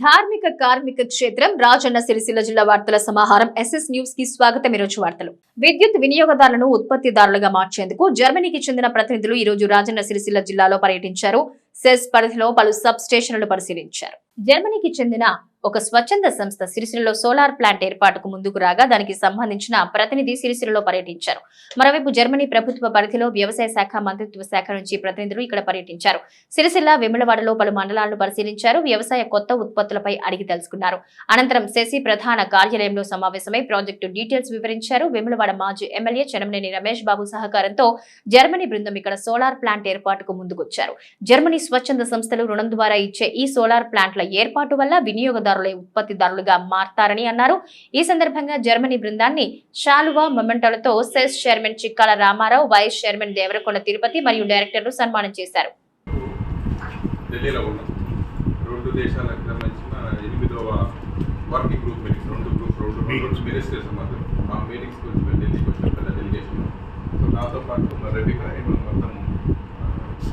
ధార్మిక కార్మిక క్షేత్రం రాజన్న సిరిసిల్ల జిల్లా వార్తల సమాహారం ఎస్ఎస్ న్యూస్ కి స్వాగతం. ఈరోజు వార్తలు. విద్యుత్ వినియోగదారులను ఉత్పత్తిదారులుగా మార్చేందుకు జర్మనీకి చెందిన ప్రతినిధులు ఈ రోజు రాజన్న సిరిసిల్ల జిల్లాలో పర్యటించారు. సెస్ పరిధిలో పలు సబ్ స్టేషన్లను పరిశీలించారు. జర్మనీకి చెందిన ఒక స్వచ్ఛంద సంస్థ సిరిసిల్లలో సోలార్ ప్లాంట్ ఏర్పాటుకు ముందుకు రాగా దానికి సంబంధించిన ప్రతినిధి సిరిసిల్లలో పర్యటించారు. మరోవైపు జర్మనీ ప్రభుత్వ పరిధిలో వ్యవసాయ శాఖ మంత్రిత్వ శాఖ నుంచి ప్రతినిధులు ఇక్కడ పర్యటించారు. సిరిసిల్ల వెములవాడలో పలు మండలాలను పరిశీలించారు. వ్యవసాయ కొత్త ఉత్పత్తులపై అడిగి తెలుసుకున్నారు. అనంతరం సెసి ప్రధాన కార్యాలయంలో సమావేశమై ప్రాజెక్టు డీటెయిల్స్ వివరించారు. వెములవాడ మాజీ ఎమ్మెల్యే చెనమనేని రమేష్ బాబు సహకారంతో జర్మనీ బృందం ఇక్కడ సోలార్ ప్లాంట్ ఏర్పాటుకు ముందుకొచ్చారు. జర్మనీ స్వచ్ఛంద సంస్థలు రుణం ద్వారా ఇచ్చే ఈ సోలార్ ప్లాంట్ల ఏర్పాటు వల్ల వినియోగదారులే ఉత్పత్తిదారులుగా మారతారని అన్నారు. ఈ సందర్భంగా జర్మనీ బృందాన్ని శాలువా మొమెంటోలతో CESS chairman Chikkala Ramarao, vice chairman Devarakonda Tirupati మరియు డైరెక్టర్లు సన్మానం చేశారు.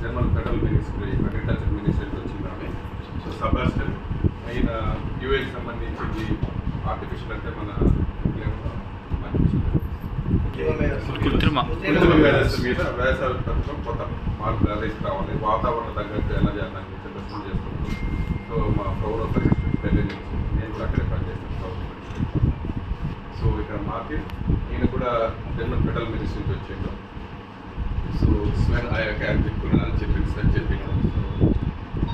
German federal ministry agriculture ministry వచ్చిందామె. సో సబాస్టన్ అయిన యూఏకి సంబంధించింది ఆర్టిఫిషియల్ అంటే మన మేధస్సు మీద వ్యవసాయ ఉత్పత్తిలో కొత్త మార్పులు ఎలా తీసుకురావాలి, వాతావరణ తగ్గట్టు ఎలా చేయాలని ప్రశ్న చేస్తున్నాం. సో మా పౌర ఢిల్లీ నుంచి నేను కూడా అక్కడే పనిచేస్తాను. సో ఇక్కడ మార్కెట్ ఈయన కూడా జర్మన్ ఫెడరల్ మినిస్ట్రీ నుంచి వచ్చిండు. సో స్వెన్ ఆయా క్యాన్ చెప్పుకున్నాను చెప్పింది స్వెన్ చెప్పినాను.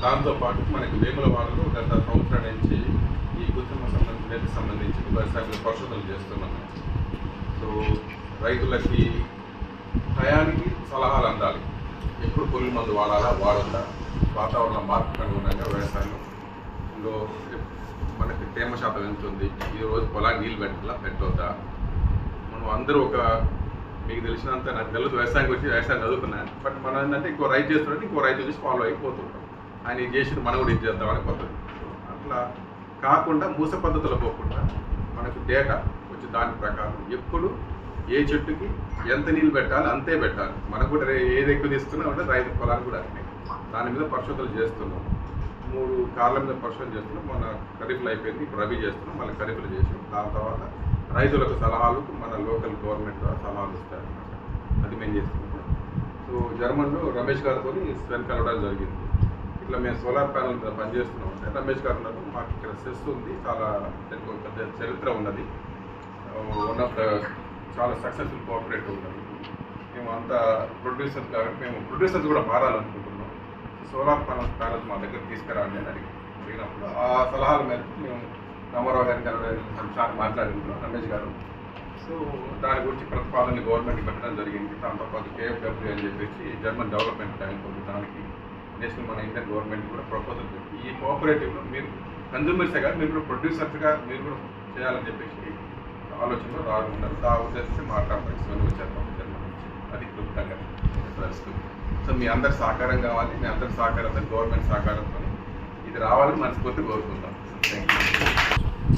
దాంతోపాటు మనకి వేములవాడలో గత సంవత్సరం నుంచి ఈ కృత్రిమ సంబంధించి వ్యవసాయంలో పరిశోధనలు చేస్తున్నాం. సో రైతులకి టయానికి సలహాలు అందాలి. ఎప్పుడు పురుగు మందు వాడాలా, వాడొద్దా, వాతావరణ మార్పుకు అనుగుణంగా వ్యవసాయంలో మనకి తేమ శాతం ఎంత ఉంది, ఈరోజు పొలానికి నీళ్ళు పెట్టొద్దా. మనం అందరూ మీకు తెలిసినంత నాకు తెలియదు వ్యవసాయం గురించి, వ్యవసాయం చదువుకున్నాను. బట్ మనం ఏంటంటే ఇంకో రైతు చేస్తున్నట్టు ఇంకో రైతు చూసి ఫాలో అయిపోతుంటాం. ఆయన ఇది చేసి మనం కూడా ఇది చేద్దామని పద్ధతి. అట్లా కాకుండా మూస పద్ధతులు పోకుండా మనకు డేటా వచ్చి దాని ప్రకారం ఎప్పుడు ఏ చెట్టుకి ఎంత నీళ్ళు పెట్టాలి అంతే పెట్టాలి. మనకు కూడా ఏది ఎక్కువ తీసుకున్నా అంటే రైతు పొలానికి కూడా అట్నే దాని మీద పరిశోధనలు చేస్తున్నాం. 3 కార్ల మీద పరిశోధన చేస్తున్నాం. మన ఖరీఫ్లు అయిపోయింది, ఇప్పుడు రబీ చేస్తున్నాం, మళ్ళీ ఖరీఫ్లు చేసాం. దాని తర్వాత రైతులకు సలహాలు మన లోకల్ గవర్నమెంట్ ద్వారా సలహాలు ఇస్తారన్నమాట. అది మేము చేస్తున్నాం. సో జర్మన్లో రమేష్ గారితో స్వెన్ కలవడం జరిగింది. ఇట్లా మేము సోలార్ ప్యానల్ మీద పనిచేస్తున్నాం. అంటే రమేష్ గారు ఉన్నారు, మాకు ఇక్కడ సెస్ ఉంది, చాలా పెద్ద చరిత్ర ఉన్నది, వన్ ఆఫ్ ద చాలా సక్సెస్ఫుల్ కోఆపరేటివ్ ఉన్నది. మేము అంతా ప్రొడ్యూసర్స్ కాబట్టి మేము ప్రొడ్యూసర్స్ కూడా మారాలనుకుంటున్నాం. సోలార్ ప్యానల్స్ మా దగ్గర తీసుకురాండి అని అడిగినప్పుడు ఆ సలహాల మేరకు మేము రామారావు గారిని మాట్లాడుకుంటున్నాం, రమేష్ గారు. సో దాని గురించి ప్రతిపాదనని గవర్నమెంట్కి పెట్టడం జరిగింది. దాంతోపాటు కేఎఫ్డబ్ల్యూ అని చెప్పేసి జర్మన్ డెవలప్మెంట్ బ్యాంక్ ఉంది, దానికి నేషనల్ మన ఇండియన్ గవర్నమెంట్ కూడా ప్రపోజల్ పెట్టి ఈ కోఆపరేటివ్లో మీరు కన్జ్యూమర్సే కాదు మీరు కూడా ప్రొడ్యూసర్స్గా మీరు కూడా చేయాలని చెప్పేసి ఆలోచనలో రానున్నారు. ఆ ఉద్దేశించి మాట్లాడతాం వచ్చేద్దాం జర్మన్ నుంచి. అది క్లుప్తంగా తెలుస్తుంది. సో మీ అందరి సహకారం కావాలి, మీ అందరి సహకారంతో గవర్నమెంట్ సహకారంతో ఇది రావాలని మనస్ఫూర్తి కోరుకుంటాం.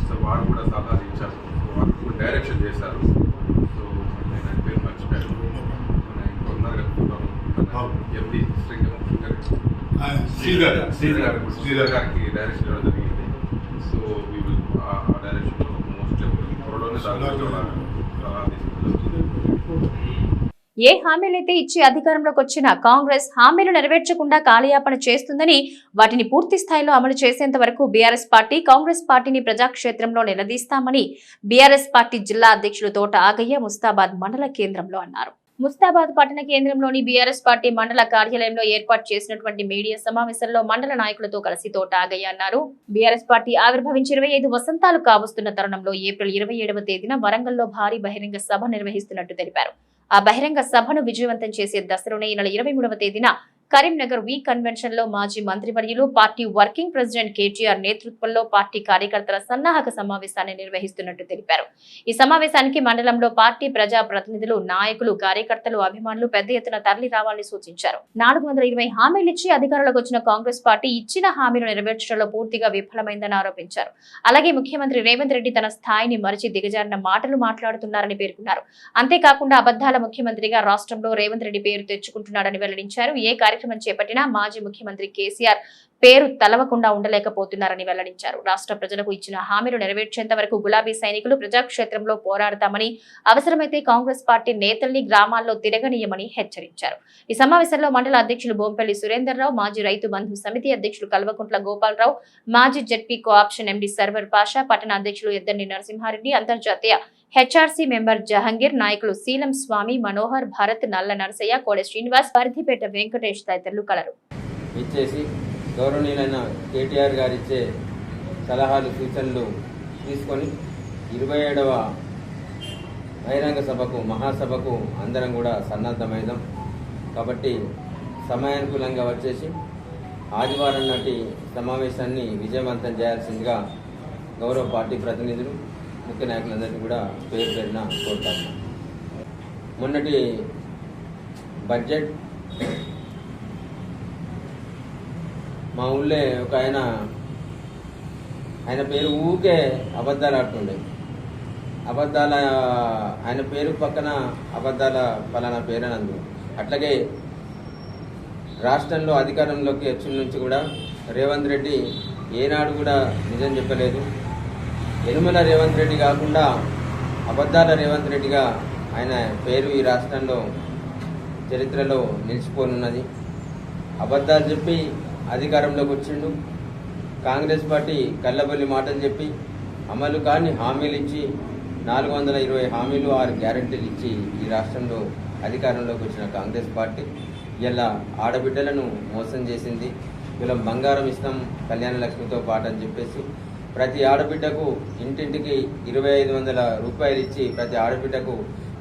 సో వారు కూడా సలహాలు ఇచ్చారు, వారు కూడా డైరెక్షన్ చేశారు. సో నేను పేరు మర్చిపోయాను, ఇంకో ఉన్నారు కదా ఎంపీ శ్రీధర్ గారికి డైరెక్షన్ ఇవ్వడం జరిగింది. సో వీ విల్ ఆ డైరెక్షన్లో మోస్ట్ త్వరలోనే సలహా ఏ హామీలైతే ఇచ్చి అధికారంలోకి వచ్చిన కాంగ్రెస్ హామీలు నెరవేర్చకుండా కాలయాపన చేస్తుందని, వాటిని పూర్తి స్థాయిలో అమలు చేసేంత వరకు బీఆర్ఎస్ పార్టీ కాంగ్రెస్ పార్టీని ప్రజాక్షేత్రంలో నిలదీస్తామని బీఆర్ఎస్ పార్టీ జిల్లా అధ్యక్షులు తోట ఆగయ్య ముస్తాబాద్ మండల కేంద్రంలో అన్నారు. ముస్తాబాద్ పట్టణ కేంద్రంలోని బీఆర్ఎస్ పార్టీ మండల కార్యాలయంలో ఏర్పాటు చేసినటువంటి మీడియా సమావేశంలో మండల నాయకులతో కలిసి తోట ఆగయ్య అన్నారు. బీఆర్ఎస్ పార్టీ ఆవిర్భవించి 25 వసంతాలు కావస్తున్న తరుణంలో ఏప్రిల్ 27వ తేదీన వరంగల్లో భారీ బహిరంగ సభ నిర్వహిస్తున్నట్టు తెలిపారు. ఆ బహిరంగ సభను విజయవంతం చేసే దశలోనే ఈ నెల 23వ తేదీన కరీంనగర్ వి కన్వెన్షన్ లో మాజీ మంత్రివర్యులు పార్టీ వర్కింగ్ ప్రెసిడెంట్ కేటీఆర్ నేతృత్వంలో పార్టీ కార్యకర్తల సన్నాహక సమావేశాన్ని నిర్వహిస్తున్నట్టు తెలిపారు. ఈ సమావేశానికి మండలంలో పార్టీ ప్రజా ప్రతినిధులు, నాయకులు, కార్యకర్తలు, అభిమానులు పెద్ద ఎత్తున తరలి రావాలని సూచించారు. 420 హామీలిచ్చి అధికారంలోకి వచ్చిన కాంగ్రెస్ పార్టీ ఇచ్చిన హామీలు నెరవేర్చడంలో పూర్తిగా విఫలమైందని ఆరోపించారు. అలాగే ముఖ్యమంత్రి రేవంత్ రెడ్డి తన స్థాయిని మరిచి దిగజారిన మాటలు మాట్లాడుతున్నారని పేర్కొన్నారు. అంతేకాకుండా అబద్దాల ముఖ్యమంత్రిగా రాష్ట్రంలో రేవంత్ రెడ్డి పేరు తెచ్చుకుంటున్నాడని వెల్లడించారు. ఏ కార్యక్రమం చేపట్టిన మాజీ ముఖ్యమంత్రి కేసీఆర్ పేరు తలవకుండా ఉండలేకపోతున్నారని వెల్లడించారు. రాష్ట్ర ప్రజలకు ఇచ్చిన హామీలు నెరవేర్చేంత వరకు గులాబీ సైనికులు ప్రజాక్షేత్రంలో పోరాడతామని, అవసరమైతే కాంగ్రెస్ పార్టీ నేతల్ని గ్రామాల్లో తిరగనీయమని హెచ్చరించారు. ఈ సమావేశంలో మండల అధ్యక్షులు బోంపల్లి సురేందర్రావు, మాజీ రైతు బంధు సమితి అధ్యక్షులు కల్వకుంట్ల గోపాలరావు, మాజీ ZP cooption MD Sarwar Pasha, పట్టణ అధ్యక్షులు ఎద్దండి నరసింహారెడ్డి, అంతర్జాతీయ హెచ్ఆర్సీ మెంబర్ జహంగీర్, నాయకులు శీలం స్వామి, మనోహర్, భరత్, నల్ల నరసయ్య, కోడె శ్రీనివాస్, పరిధిపేట వెంకటేష్ తదితరులు కలరు. గౌరవనీయులైన కేటీఆర్ గారు ఇచ్చే సలహాలు సూచనలు తీసుకొని 27వ బహిరంగ సభకు మహాసభకు అందరం కూడా సన్నద్ధమైదాం. కాబట్టి సమయానుకూలంగా వచ్చేసి ఆదివారం నాటి సమావేశాన్ని విజయవంతం చేయాల్సిందిగా గౌరవ పార్టీ ప్రతినిధులు ముఖ్య నాయకులందరినీ కూడా పేరు పేరున కోరుతాము. మొన్నటి బడ్జెట్ మా ఊళ్ళో ఒక ఆయన పేరు ఊకే అబద్ధాలు ఆడుతుండే. ఆయన పేరు పక్కన అబద్ధాల ఫలానా పేరు అని అందు. అట్లాగే రాష్ట్రంలో అధికారంలోకి వచ్చిన నుంచి కూడా రేవంత్ రెడ్డి ఏనాడు కూడా నిజం చెప్పలేదు. యనుమల రేవంత్ రెడ్డి కాకుండా అబద్ధాల రేవంత్ రెడ్డిగా ఆయన పేరు ఈ రాష్ట్రంలో చరిత్రలో నిలిచిపోనున్నది. అబద్ధాలు చెప్పి అధికారంలోకి వచ్చిండు. కాంగ్రెస్ పార్టీ కళ్ళబొల్లి మాటలు చెప్పి అమలు కాని హామీలు ఇచ్చి 420 హామీలు 6 గ్యారెంటీలు ఇచ్చి ఈ రాష్ట్రంలో అధికారంలోకి వచ్చిన కాంగ్రెస్ పార్టీ ఇలా ఆడబిడ్డలను మోసం చేసింది. ఇలా బంగారం ఇస్తాం కళ్యాణ లక్ష్మితో పాటు అని చెప్పేసి ప్రతి ఆడబిడ్డకు ఇంటింటికి 2500 రూపాయలు ఇచ్చి ప్రతి ఆడబిడ్డకు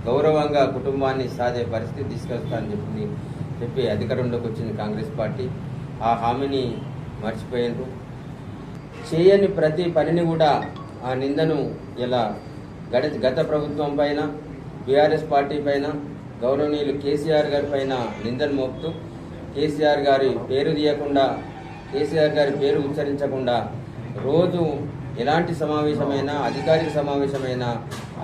గౌరవంగా కుటుంబాన్ని సాగే పరిస్థితి తీసుకొస్తానని చెప్పి అధికారంలోకి వచ్చింది కాంగ్రెస్ పార్టీ. ఆ హామీని మర్చిపోయారు. చేయని ప్రతి పనిని కూడా ఆ నిందను ఇలా గత ప్రభుత్వం పైన, బీఆర్ఎస్ పార్టీ పైన, గౌరవనీయులు కేసీఆర్ గారి పైన నిందను మోపుతూ కేసీఆర్ గారి పేరు తీయకుండా, కేసీఆర్ గారి పేరు ఉచ్చరించకుండా రోజు ఎలాంటి సమావేశమైనా, అధికారిక సమావేశమైనా,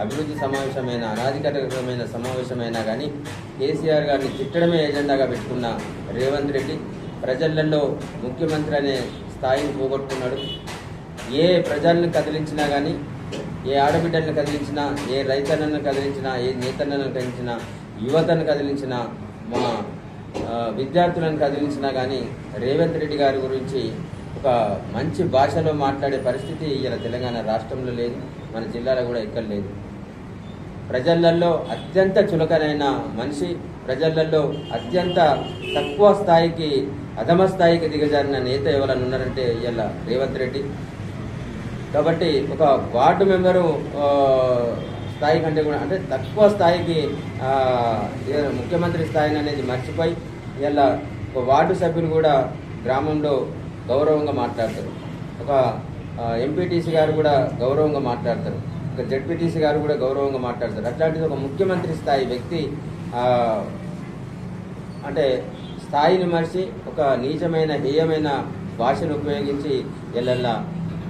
అభివృద్ధి సమావేశమైనా, అనాధికారికమైన సమావేశమైనా కానీ కేసీఆర్ గారిని తిట్టడమే ఎజెండాగా పెట్టుకున్న రేవంత్ రెడ్డి ప్రజలలో ముఖ్యమంత్రి అనే స్థాయిని పోగొట్టుకున్నాడు. ఏ ప్రజలను కదిలించినా కానీ, ఏ ఆడబిడ్డలను కదిలించినా, ఏ రైతన్నలను కదిలించినా, ఏ నేతన్నలను కదిలించినా, యువతను కదిలించినా, మా విద్యార్థులను కదిలించినా కానీ రేవంత్ రెడ్డి గారి గురించి ఒక మంచి భాషలో మాట్లాడే పరిస్థితి ఇలా తెలంగాణ రాష్ట్రంలో లేదు, మన జిల్లాలో కూడా ఎక్కడ లేదు. ప్రజలలో అత్యంత చులకనైన మనిషి, ప్రజలలో అత్యంత తక్కువ స్థాయికి, అధమ స్థాయికి దిగజారిన నేత ఎవరైనా ఉన్నారంటే ఇలా రేవంత్ రెడ్డి. కాబట్టి ఒక వార్డు మెంబరు స్థాయి కంటే కూడా అంటే తక్కువ స్థాయికి ముఖ్యమంత్రి స్థాయిని అనేది మర్చిపోయి ఇలా ఒక వార్డు సభ్యులు కూడా గ్రామంలో గౌరవంగా మాట్లాడతారు. ఒక ఎంపీటీసీ గారు కూడా గౌరవంగా మాట్లాడతారు. ఒక జెడ్పీటీసీ గారు కూడా గౌరవంగా మాట్లాడతారు. అట్లాంటిది ఒక ముఖ్యమంత్రి స్థాయి వ్యక్తి అంటే స్థాయిని మరిచి ఒక నీచమైన, హేయమైన భాషను ఉపయోగించి ఎల్లల్లా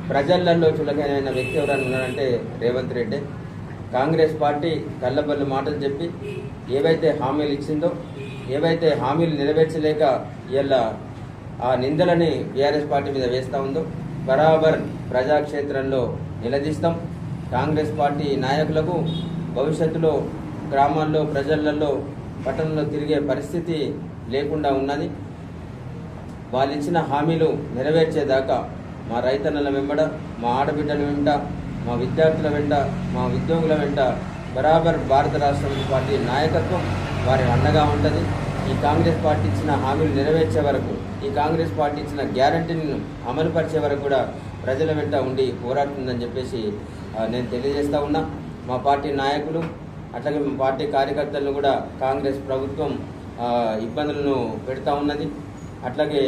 ప్రజలలో చులకైన వ్యక్తి ఎవరైనా ఉన్నారంటే రేవంత్ రెడ్డి. కాంగ్రెస్ పార్టీ కళ్ళబల్లి మాటలు చెప్పి ఏవైతే హామీలు ఇచ్చిందో, ఏవైతే హామీలు నెరవేర్చలేక ఇలా ఆ నిందలని బీఆర్ఎస్ పార్టీ మీద వేస్తూ ఉందో బరాబర్ ప్రజాక్షేత్రంలో నిలదీస్తాం. కాంగ్రెస్ పార్టీ నాయకులకు భవిష్యత్తులో గ్రామాల్లో, ప్రజలలో, పట్టణంలో తిరిగే పరిస్థితి లేకుండా ఉన్నది. వాళ్ళు ఇచ్చిన హామీలు నెరవేర్చేదాకా మా రైతన్నల వెంబడ, మా ఆడబిడ్డల వెంట, మా విద్యార్థుల వెంట, మా ఉద్యోగుల వెంట బరాబర్ భారత రాష్ట్ర పార్టీ నాయకత్వం వారి అండగా ఉంటుంది. ఈ కాంగ్రెస్ పార్టీ ఇచ్చిన హామీలు నెరవేర్చే వరకు, ఈ కాంగ్రెస్ పార్టీ ఇచ్చిన గ్యారంటీలను అమలుపరిచే వరకు కూడా ప్రజల వెంట ఉండి పోరాడుతుందని చెప్పేసి నేను తెలియజేస్తూ ఉన్నా. మా పార్టీ నాయకులు అట్లాగే మా పార్టీ కార్యకర్తలను కూడా కాంగ్రెస్ ప్రభుత్వం ఇబ్బందులను పెడతా ఉన్నది. అట్లాగే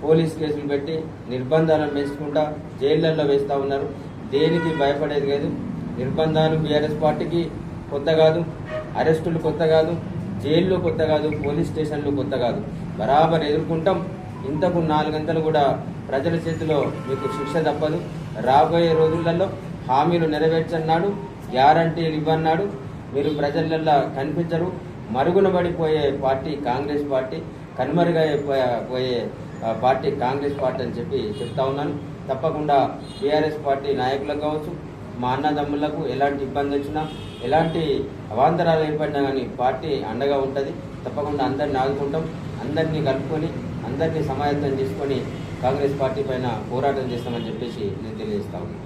పోలీస్ కేసులు పెట్టి నిర్బంధాలను పెంచుకుంటా జైళ్లలో వేస్తూ ఉన్నారు. దేనికి భయపడేది లేదు. నిర్బంధాలు బీఆర్ఎస్ పార్టీకి కొత్త కాదు, అరెస్టులు కొత్త కాదు, జైళ్ళు కొత్త కాదు, పోలీస్ స్టేషన్లు కొత్త కాదు. బరాబర్ ఎదుర్కొంటాం. ఇంతకు 4 గంటలు కూడా ప్రజల చేతిలో మీకు శిక్ష తప్పదు. రాబోయే రోజులలో హామీలు నెరవేర్చన్నాడు, గ్యారంటీలు ఇవ్వన్నాడు. మీరు ప్రజలల్లో కనిపించరు. మరుగున పడిపోయే పార్టీ కాంగ్రెస్ పార్టీ. కనుమరుగైపోయే పార్టీ కాంగ్రెస్ పార్టీ అని చెప్పి చెప్తా ఉన్నాను. తప్పకుండా బీఆర్ఎస్ పార్టీ నాయకులకు కావచ్చు, మా అన్నదమ్ములకు ఎలాంటి ఇబ్బంది వచ్చినా, ఎలాంటి అవాంతరాలు ఏర్పడినా కానీ పార్టీ అండగా ఉంటుంది. తప్పకుండా అందరిని ఆదుకుంటాం, అందరినీ కలుపుకొని, అందరినీ సమాయత్తం చేసుకొని కాంగ్రెస్ పార్టీ పైన పోరాటం చేస్తామని చెప్పేసి నేను తెలియజేస్తా ఉన్నాను.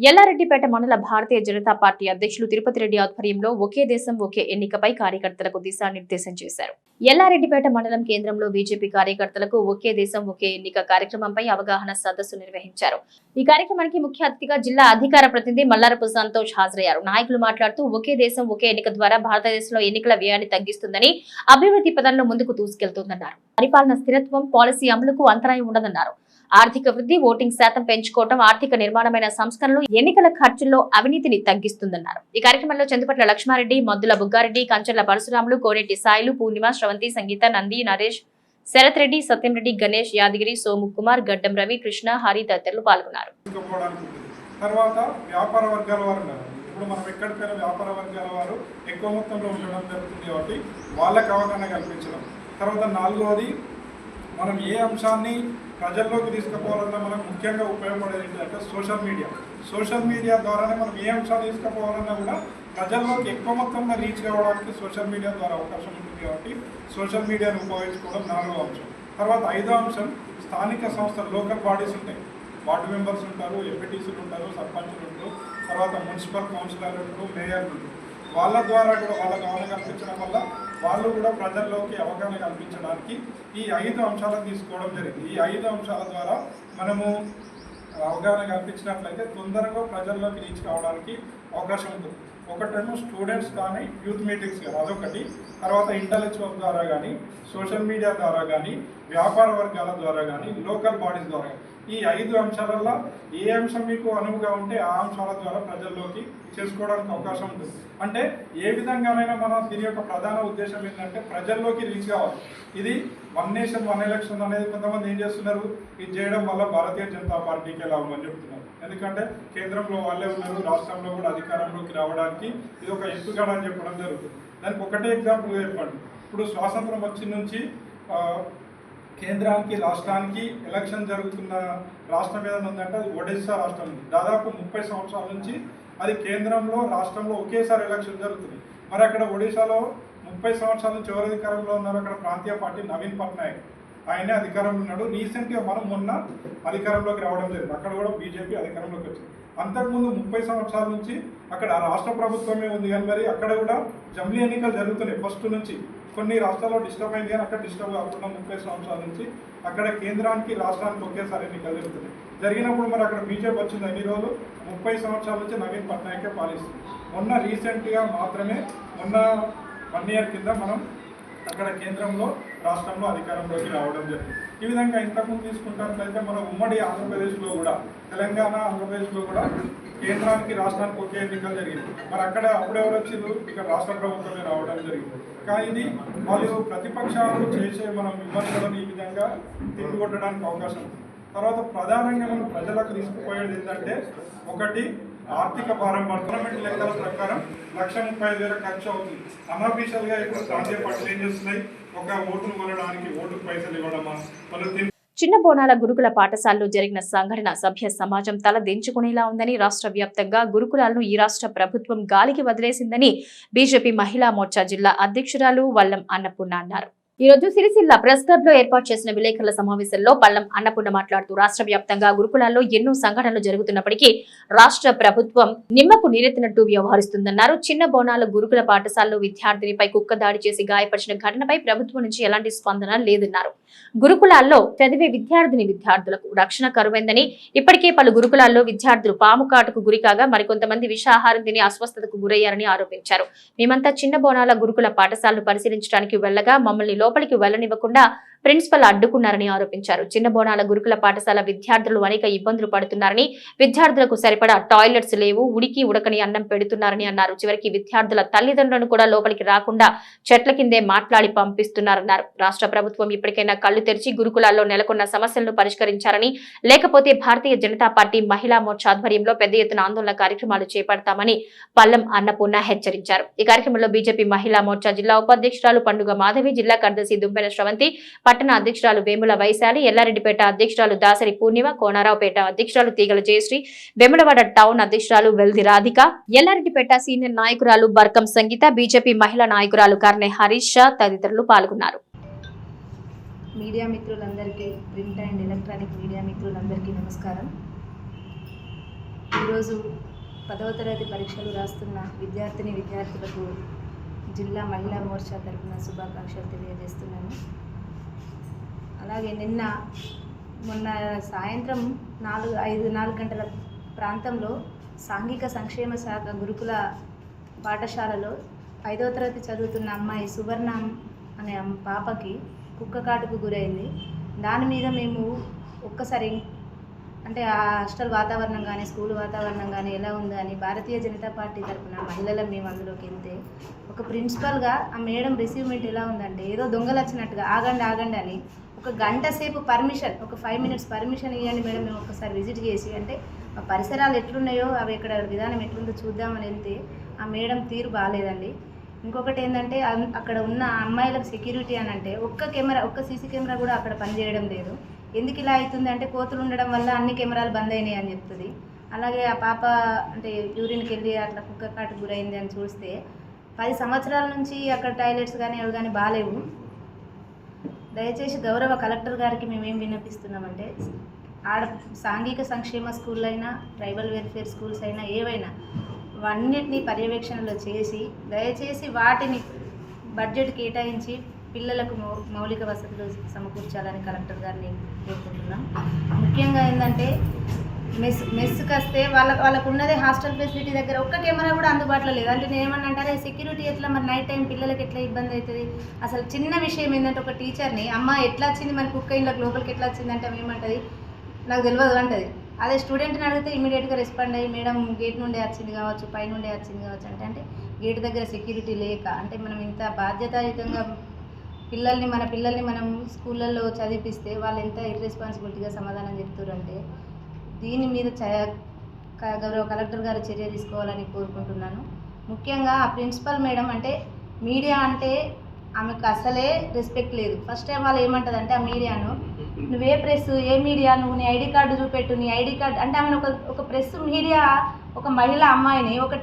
ఎల్లారెడ్డిపేట మండల భారతీయ జనతా పార్టీ అధ్యక్షులు తిరుపతి రెడ్డి ఆధ్వర్యంలో ఒకే దేశం ఒకే ఎన్నికపై కార్యకర్తలకు దిశానిర్దేశం చేశారు. ఎల్లారెడ్డిపేట మండలం కేంద్రంలో బీజేపీ కార్యకర్తలకు ఒకే దేశం ఒకే ఎన్నిక కార్యక్రమంపై అవగాహన సదస్సు నిర్వహించారు. ఈ కార్యక్రమానికి ముఖ్య అతిథిగా జిల్లా అధికార ప్రతినిధి మల్లారపు సంతోష్ హాజరయ్యారు. నాయకులు మాట్లాడుతూ ఒకే దేశం ఒకే ఎన్నిక ద్వారా భారతదేశంలో ఎన్నికల వ్యయాన్ని తగ్గిస్తుందని, అభివృద్ధి పదంలో ముందుకు దూసుకెళ్తుందన్నారు. పరిపాలన స్థిరత్వం, పాలసీ అమలుకు అంతరాయం ఉండదన్నారు. ఆర్థిక వృద్ధి, ఓటింగ్ శాతం పెంచుకోవడం, ఆర్థిక నిర్మాణమైన సంస్కరణలు ఎన్నికల ఖర్చుల్లో అవినీతిని తగ్గిస్తుందన్నారు. ఈ కార్యక్రమంలో చందుపట్ల లక్ష్మారెడ్డి, మద్దుల బుగ్గారెడ్డి, కంచర్ల పరశురాములు, కోనేటి సాయిలు, పూర్ణిమ, శ్రవంతి, సంగీత, నంది, నరేష్, శరత్ రెడ్డి, సత్యం రెడ్డి, గణేష్, యాదగిరి, సోము కుమార్, గడ్డం రవి, కృష్ణ, హరి తదితరులు పాల్గొన్నారు. తర్వాత వ్యాపార వర్గాల వారు ఉన్నారు. ఇప్పుడు మనం ఎక్కడికైనా వ్యాపార వర్గాల వారు ఎక్కువ మొత్తంలో ఉండడం జరుగుతుంది కాబట్టి వాళ్ళకి అవగాహన కల్పించడం. తర్వాత నాలుగవది, మనం ఏ అంశాన్ని ప్రజల్లోకి తీసుకుపోవాలన్నా మనకు ముఖ్యంగా ఉపయోగపడేది ఏంటంటే సోషల్ మీడియా ద్వారానే మనం ఏ అంశాన్ని తీసుకుపోవాలన్నా కూడా ప్రజల్లోకి ఎక్కువ మొత్తంలో రీచ్ కావడానికి సోషల్ మీడియా ద్వారా అవకాశం ఉంటుంది కాబట్టి సోషల్ మీడియాను ఉపయోగించుకోవడం 4వ అంశం. తర్వాత 5వ అంశం, స్థానిక సంస్థలు, లోకల్ బాడీస్ ఉంటాయి, వార్డు మెంబర్స్ ఉంటారు, ఎంపీటీసీలు ఉంటారు, సర్పంచులు ఉంటారు, తర్వాత మున్సిపల్ కౌన్సిలర్లు ఉంటారు, మేయర్లు ఉంటారు. వాళ్ళ ద్వారా కూడా వాళ్ళకి అవగాహన కల్పించడం వల్ల వాళ్ళు కూడా ప్రజల్లోకి అవగాహన కల్పించడానికి ఈ 5 అంశాలను తీసుకోవడం జరిగింది. ఈ 5 అంశాల ద్వారా మనము అవగాహన కల్పించినట్లయితే తొందరగా ప్రజల్లోకి రీచ్ కావడానికి అవకాశం ఉంటుంది. ఒకటేమో స్టూడెంట్స్ కానీ యూత్ మీటింగ్స్ కానీ అదొకటి, తర్వాత ఇంటెలెక్చువల్ ద్వారా కానీ, సోషల్ మీడియా ద్వారా కానీ, వ్యాపార వర్గాల ద్వారా కానీ, లోకల్ బాడీస్ ద్వారా. ఈ 5 అంశాలలో ఏ అంశం మీకు అనువుగా ఉంటే ఆ అంశాల ద్వారా ప్రజల్లోకి చేసుకోవడానికి అవకాశం ఉంటుంది. అంటే ఏ విధంగానైనా మనం దీని యొక్క ప్రధాన ఉద్దేశం ఏంటంటే ప్రజల్లోకి రీచ్ కావాలి. ఇది 1 నేషన్ 1 ఎలక్షన్ అనేది కొంతమంది ఏం చేస్తున్నారు, ఇది చేయడం వల్ల భారతీయ జనతా పార్టీకి లాభం అని చెప్తున్నారు. ఎందుకంటే కేంద్రంలో వాళ్ళే ఉన్నారు, రాష్ట్రంలో కూడా అధికారంలోకి రావడానికి ఇది ఒక ఎత్తుగడ అని చెప్పడం జరుగుతుంది. దానికి ఒకటే ఎగ్జాంపుల్ చెప్పండి. ఇప్పుడు స్వాతంత్రం వచ్చి నుంచి కేంద్రానికి రాష్ట్రానికి ఎలక్షన్ జరుగుతున్న రాష్ట్రం ఏదైనా ఉందంటే అది ఒడిశా రాష్ట్రం ఉంది. దాదాపు 30 సంవత్సరాల నుంచి అది కేంద్రంలో రాష్ట్రంలో ఒకేసారి ఎలక్షన్ జరుగుతుంది. మరి అక్కడ ఒడిశాలో 30 సంవత్సరాల నుంచి ఎవరు అధికారంలో ఉన్నారు? అక్కడ ప్రాంతీయ పార్టీ నవీన్ పట్నాయక్, ఆయనే అధికారంలో ఉన్నాడు. రీసెంట్గా మనం మొన్న అధికారంలోకి రావడం జరిగింది, అక్కడ కూడా బీజేపీ అధికారంలోకి వచ్చింది. అంతకుముందు 30 సంవత్సరాల నుంచి అక్కడ రాష్ట్ర ప్రభుత్వమే ఉంది, కానీ మరి అక్కడ కూడా జమిలీ ఎన్నికలు జరుగుతున్నాయి. ఫస్ట్ నుంచి కొన్ని రాష్ట్రాల్లో డిస్టర్బ్ అయింది, కానీ అక్కడ డిస్టర్బ్ కాకుండా 30 సంవత్సరాల నుంచి అక్కడ కేంద్రానికి రాష్ట్రానికి ఒకేసారి ఎన్నికలు జరుగుతున్నాయి. జరిగినప్పుడు మరి అక్కడ బీజేపీ వచ్చింది. అన్ని రోజులు 30 సంవత్సరాల నుంచి నవీన్ పట్నాయకే పాలిస్తుంది. మొన్న రీసెంట్గా మాత్రమే మొన్న 1 ఇయర్ కింద మనం అక్కడ కేంద్రంలో రాష్ట్రంలో అధికారంలోకి రావడం జరిగింది. ఈ విధంగా ఇంతకుముందు తీసుకుంటున్నట్లయితే మన ఉమ్మడి ఆంధ్రప్రదేశ్లో కూడా, తెలంగాణ ఆంధ్రప్రదేశ్లో కూడా కేంద్రానికి రాష్ట్రానికి ఒకే ఎన్నికలు జరిగింది. మరి అక్కడ అప్పుడెవరు వచ్చిండ్రు? ఇక్కడ రాష్ట్ర ప్రభుత్వమే రావడం జరిగింది. కానీ ఇది వాళ్ళు ప్రతిపక్షాలు చేసే మనం విమర్శలను ఈ విధంగా తిప్పికొట్టడానికి అవకాశం ఉంది. తర్వాత ప్రధానంగా మనం ప్రజలకు తీసుకుపోయేది ఏంటంటే, ఒకటి ఆర్థిక భారం. గవర్నమెంట్ లెక్కల ప్రకారం 1,35,000 ఖర్చు అవుతుంది. అనఫీషియల్గా ఇప్పుడు ప్రాంతీయ పార్టీలు ఏం చేస్తున్నాయి, ఒక ఓటును కొనడానికి ఓటుకు పైసలు ఇవ్వడమా, వాళ్ళు చిన్న బోనాల గురుకుల పాఠశాలలో జరిగిన సంఘటన సభ్య సమాజం తల దించుకునేలా ఉందని, రాష్ట్ర వ్యాప్తంగా గురుకులాలను ఈ రాష్ట్ర ప్రభుత్వం గాలికి వదిలేసిందని బీజేపీ మహిళా మోర్చా జిల్లా అధ్యక్షురాలు వల్లం అన్నపూర్ణ అన్నారు. ఈ రోజు సిరిసిల్ల ప్రెస్ క్లబ్ లో ఏర్పాటు చేసిన విలేకరుల సమావేశంలో పల్లం అన్నపూర్ణ మాట్లాడుతూ, రాష్ట్ర వ్యాప్తంగా గురుకులాల్లో ఎన్నో సంఘటనలు జరుగుతున్నప్పటికీ రాష్ట్ర ప్రభుత్వం నిమ్మకు నీరెత్తినట్టు వ్యవహరిస్తుందన్నారు. చిన్న బోనాల గురుకుల పాఠశాలలో విద్యార్థినిపై కుక్క దాడి చేసి గాయపరిచిన ఘటనపై ప్రభుత్వం నుంచి ఎలాంటి స్పందన లేదన్నారు. గురుకులాల్లో చదివే విద్యార్థులకు రక్షణ కరువైందని, ఇప్పటికే పలు గురుకులాల్లో విద్యార్థులు పాము కాటుకు గురికాగా మరికొంతమంది విషాహారం తిని అస్వస్థతకు గురయ్యారని ఆరోపించారు. మేమంతా చిన్న బోనాల గురుకుల పాఠశాలను పరిశీలించడానికి వెళ్లగా మమ్మల్ని లోపలికి వెళ్లనివ్వకుండా ప్రిన్సిపల్ అడ్డుకున్నారని ఆరోపించారు. చిన్న బోనాల గురుకుల పాఠశాల విద్యార్థులు అనేక ఇబ్బందులు పడుతున్నారని, విద్యార్థులకు సరిపడా టాయిలెట్స్ లేవు, ఉడికి ఉడకని అన్నం పెడుతున్నారని అన్నారు. చివరికి విద్యార్థుల తల్లిదండ్రులను కూడా లోపలికి రాకుండా చెట్ల కిందే మాట్లాడి పంపిస్తున్నారన్నారు. రాష్ట్ర ప్రభుత్వం ఇప్పటికైనా కళ్లు తెరిచి గురుకులాల్లో నెలకొన్న సమస్యలను పరిష్కరించారని, లేకపోతే భారతీయ జనతా పార్టీ మహిళా మోర్చా ఆధ్వర్యంలో పెద్ద ఎత్తున ఆందోళన కార్యక్రమాలు చేపడతామని పల్లం అన్నపూర్ణ హెచ్చరించారు. ఈ కార్యక్రమంలో బీజేపీ మహిళా మోర్చా జిల్లా ఉపాధ్యక్షురాలు పండుగ మాధవి, జిల్లా కార్యదర్శి దుంపెన శ్రవంతి, పట్టణ అధ్యక్షురాలు వేముల వైశాలి, ఎల్లారెడ్డిపేట అధ్యక్షురాలు దాసరి పూర్ణిమ, కోనారావుపేట అధ్యక్షురాలు తీగల జయశ్రీ, వేములవాడ టౌన్ అధ్యక్షురాలు వెల్ది రాధిక, ఎల్లారెడ్డిపేట సీనియర్ నాయకురాలు బర్కం సంగీత, బీజేపీ మహిళా నాయకురాలు కర్నె హరీష్ షా తదితరులు పాల్గొన్నారు. మీడియా మిత్రులందరికీ, ప్రింట్ అండ్ ఎలక్ట్రానిక్ మీడియా మిత్రులందరికీ నమస్కారం. ఈరోజు 10వ తరగతి పరీక్షలు రాస్తున్న విద్యార్థులకు జిల్లా మహిళా మోర్చా తరఫున శుభాకాంక్షలు తెలియజేస్తున్నాను. అలాగే మొన్న సాయంత్రం 4 గంటల ప్రాంతంలో సాంఘిక సంక్షేమ శాఖ గురుకుల పాఠశాలలో 5వ తరగతి చదువుతున్న అమ్మాయి సువర్ణ అనే పాపకి కుక్క కాటుకు గురైంది. దాని మీద మేము ఒక్కసారి అంటే ఆ హాస్టల్ వాతావరణం కానీ స్కూల్ వాతావరణం కానీ ఎలా ఉందని భారతీయ జనతా పార్టీ తరఫున మహిళలు మేము అందులోకి వెళ్తే ఒక ప్రిన్సిపల్గా ఆ మేడం రిసీవ్మెంట్ ఎలా ఉందంటే ఏదో దొంగలు వచ్చినట్టుగా ఆగండి అని ఒక గంట సేపు పర్మిషన్, ఒక 5 minutes పర్మిషన్ ఇవ్వండి మేడం, మేము ఒకసారి విజిట్ చేసి అంటే ఆ పరిసరాలు ఎట్లున్నాయో అవి ఇక్కడ విధానం ఎట్లుందో చూద్దామని వెళ్తే ఆ మేడం తీరు బాగాలేదండి. ఇంకొకటి ఏంటంటే అక్కడ ఉన్న అమ్మాయిలకు సెక్యూరిటీ అని అంటే ఒక్క సీసీ కెమెరా కూడా అక్కడ పనిచేయడం లేదు. ఎందుకు ఇలా అవుతుంది అంటే కోతులు ఉండడం వల్ల అన్ని కెమెరాలు బంద్ అయినాయి అని చెప్తుంది. అలాగే ఆ పాప అంటే యూరిన్కి వెళ్ళి అట్లా కుక్క కాటుకు గురైంది అని చూస్తే 10 సంవత్సరాల నుంచి అక్కడ టాయిలెట్స్ కానీ అవి కానీ బాగాలేవు. దయచేసి గౌరవ కలెక్టర్ గారికి మేమేం విన్నపిస్తున్నామంటే సాంఘిక సంక్షేమ స్కూల్ అయినా ట్రైబల్ వెల్ఫేర్ స్కూల్స్ అయినా ఏవైనా అన్నిటినీ పర్యవేక్షణలో చేసి దయచేసి వాటిని బడ్జెట్ కేటాయించి పిల్లలకు మౌలిక వసతులు సమకూర్చాలని కలెక్టర్ గారిని కోరుకుంటున్నాం. ముఖ్యంగా ఏంటంటే మెస్కి వస్తే వాళ్ళకు ఉన్నదే హాస్టల్ ఫెసిలిటీ దగ్గర ఒక్క కెమెరా కూడా అందుబాటులో లేదు. అంటే నేను ఏమన్నా అంటారే సెక్యూరిటీ ఎట్లా మరి నైట్ టైం పిల్లలకి ఎట్లా ఇబ్బంది అవుతుంది. అసలు చిన్న విషయం ఏంటంటే ఒక టీచర్ని అమ్మ ఎట్లా వచ్చింది మరి కుక్క ఇంట్లోకి లోపలికి ఎట్లా వచ్చింది అంటే ఏమంటుంది నాకు తెలియదు అంటది. అదే స్టూడెంట్ని అడిగితే ఇమీడియట్గా రెస్పాండ్ అయ్యి మేడం గేట్ నుండే వచ్చింది కావచ్చు, పై నుండే వచ్చింది కావచ్చు అంటే గేట్ దగ్గర సెక్యూరిటీ లేక అంటే మనం ఇంత బాధ్యతాయుతంగా మన పిల్లల్ని మనం స్కూళ్ళల్లో చదివిపిస్తే వాళ్ళు ఎంత ఇర్రెస్పాన్సిబిలిటీగా సమాధానం చెప్తారంటే దీని మీద గౌరవ కలెక్టర్ గారు చర్య తీసుకోవాలని కోరుకుంటున్నాను. ముఖ్యంగా ఆ ప్రిన్సిపల్ మేడం అంటే మీడియా అంటే ఆమెకు అసలే రెస్పెక్ట్ లేదు. ఫస్ట్ టైం వాళ్ళు ఏమంటుందంటే ఆ మీడియాను నువ్వే ప్రెస్ ఏ మీడియా నువ్వు నీ ఐడి కార్డు చూపెట్టు, నీ ఐడి కార్డు అంటే ఆమెను ఒక ప్రెస్ మీడియా ఒక మహిళ అమ్మాయిని ఒక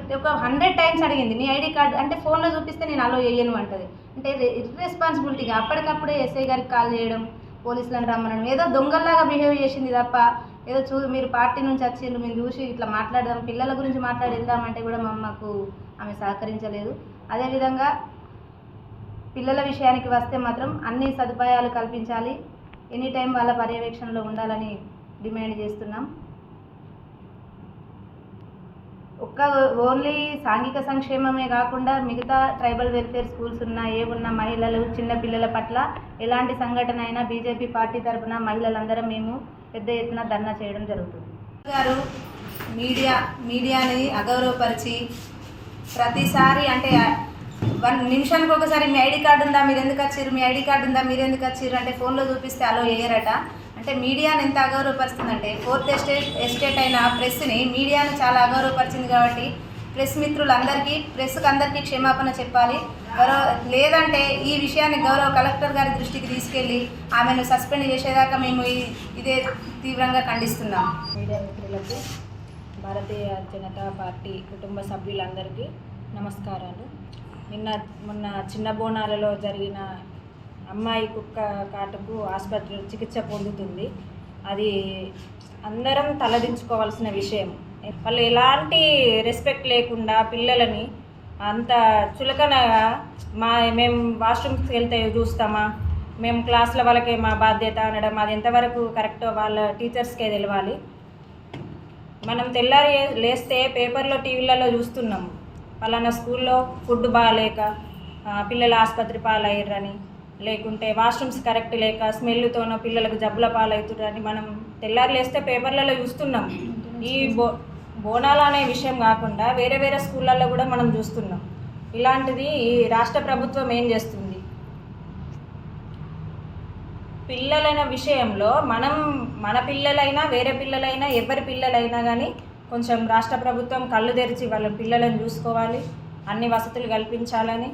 100 times అడిగింది నీ ఐడి కార్డు అంటే ఫోన్లో చూపిస్తే నేను అలో చేయను అంటది. అంటే ఇర్రెస్పాన్సిబిలిటీగా అప్పటికప్పుడే ఎస్ఐ గారికి కాల్ చేయడం, పోలీసులను రమ్మనడం, ఏదో దొంగల్లాగా బిహేవ్ చేసింది తప్ప ఏదో మీరు పార్టీ నుంచి వచ్చిండ్రు మేము చూసి ఇట్లా మాట్లాడదాం పిల్లల గురించి మాట్లాడి వెళ్దామంటే కూడా మాకు ఆమె సహకరించలేదు. అదేవిధంగా పిల్లల విషయానికి వస్తే మాత్రం అన్ని సదుపాయాలు కల్పించాలి, ఎనీ టైం వాళ్ళ పర్యవేక్షణలో ఉండాలని డిమాండ్ చేస్తున్నాం. ఓన్లీ సాంఘిక సంక్షేమమే కాకుండా మిగతా ట్రైబల్ వెల్ఫేర్ స్కూల్స్ ఏమున్నా మహిళలు చిన్న పిల్లల పట్ల ఎలాంటి సంఘటన అయినా బీజేపీ పార్టీ తరఫున మహిళలందరం మేము పెద్ద ఎత్తున ధర్నా చేయడం జరుగుతుంది. గారు మీడియాని అగౌరవపరిచి ప్రతిసారి అంటే 1 నిమిషానికి ఒకసారి మీ ఐడి కార్డు ఉందా మీరు ఎందుకు వచ్చారు, మీ ఐడి కార్డు ఉందా మీరు ఎందుకు వచ్చారు అంటే ఫోన్లో చూపిస్తే అలో వేయరట. అంటే మీడియాని ఎంత అగౌరవపరుస్తుందంటే 4th ఎస్టేట్ అయిన ప్రెస్ని మీడియాను చాలా అగౌరవపరిచింది. కాబట్టి ప్రెస్ మిత్రులందరికీ ప్రెస్కి అందరికీ క్షమాపణ చెప్పాలి. లేదంటే ఈ విషయాన్ని గౌరవ కలెక్టర్ గారి దృష్టికి తీసుకెళ్ళి ఆమెను సస్పెండ్ చేసేదాకా మేము ఇదే తీవ్రంగా ఖండిస్తున్నాం. మీడియా మిత్రులకు భారతీయ జనతా పార్టీ కుటుంబ సభ్యులందరికీ నమస్కారాలు. మొన్న చిన్న బోనాలలో జరిగిన అమ్మాయి కుక్క కాటుకు ఆసుపత్రిలో చికిత్స పొందుతుంది. అది అందరం తలదించుకోవాల్సిన విషయం. వాళ్ళు ఎలాంటి రెస్పెక్ట్ లేకుండా పిల్లలని అంత చులకనగా మేము వాష్రూమ్స్కి వెళ్తే చూస్తామా, మేము క్లాసుల వాళ్ళకే మా బాధ్యత అనడం అది ఎంతవరకు కరెక్టో వాళ్ళ టీచర్స్కే తెలవాలి. మనం తెల్లారి లేస్తే పేపర్లో టీవీలలో చూస్తున్నాము పలానా స్కూల్లో ఫుడ్ బాగాలేక పిల్లలు ఆసుపత్రి పాలయ్యారని, లేకుంటే వాష్రూమ్స్ కరెక్ట్ లేక స్మెల్తోనో పిల్లలకు జబ్బుల పాలవుతుందని మనం తెల్లారి లేస్తే పేపర్లలో చూస్తున్నాం. ఈ బోనాలు అనే విషయం కాకుండా వేరే వేరే స్కూళ్ళల్లో కూడా మనం చూస్తున్నాం. ఇలాంటిది ఈ రాష్ట్ర ప్రభుత్వం ఏం చేస్తుంది? పిల్లలైన విషయంలో మన పిల్లలైనా వేరే పిల్లలైనా ఎవరి పిల్లలైనా కానీ కొంచెం రాష్ట్ర ప్రభుత్వం కళ్ళు తెరిచి వాళ్ళ పిల్లలను చూసుకోవాలి, అన్ని వసతులు కల్పించాలని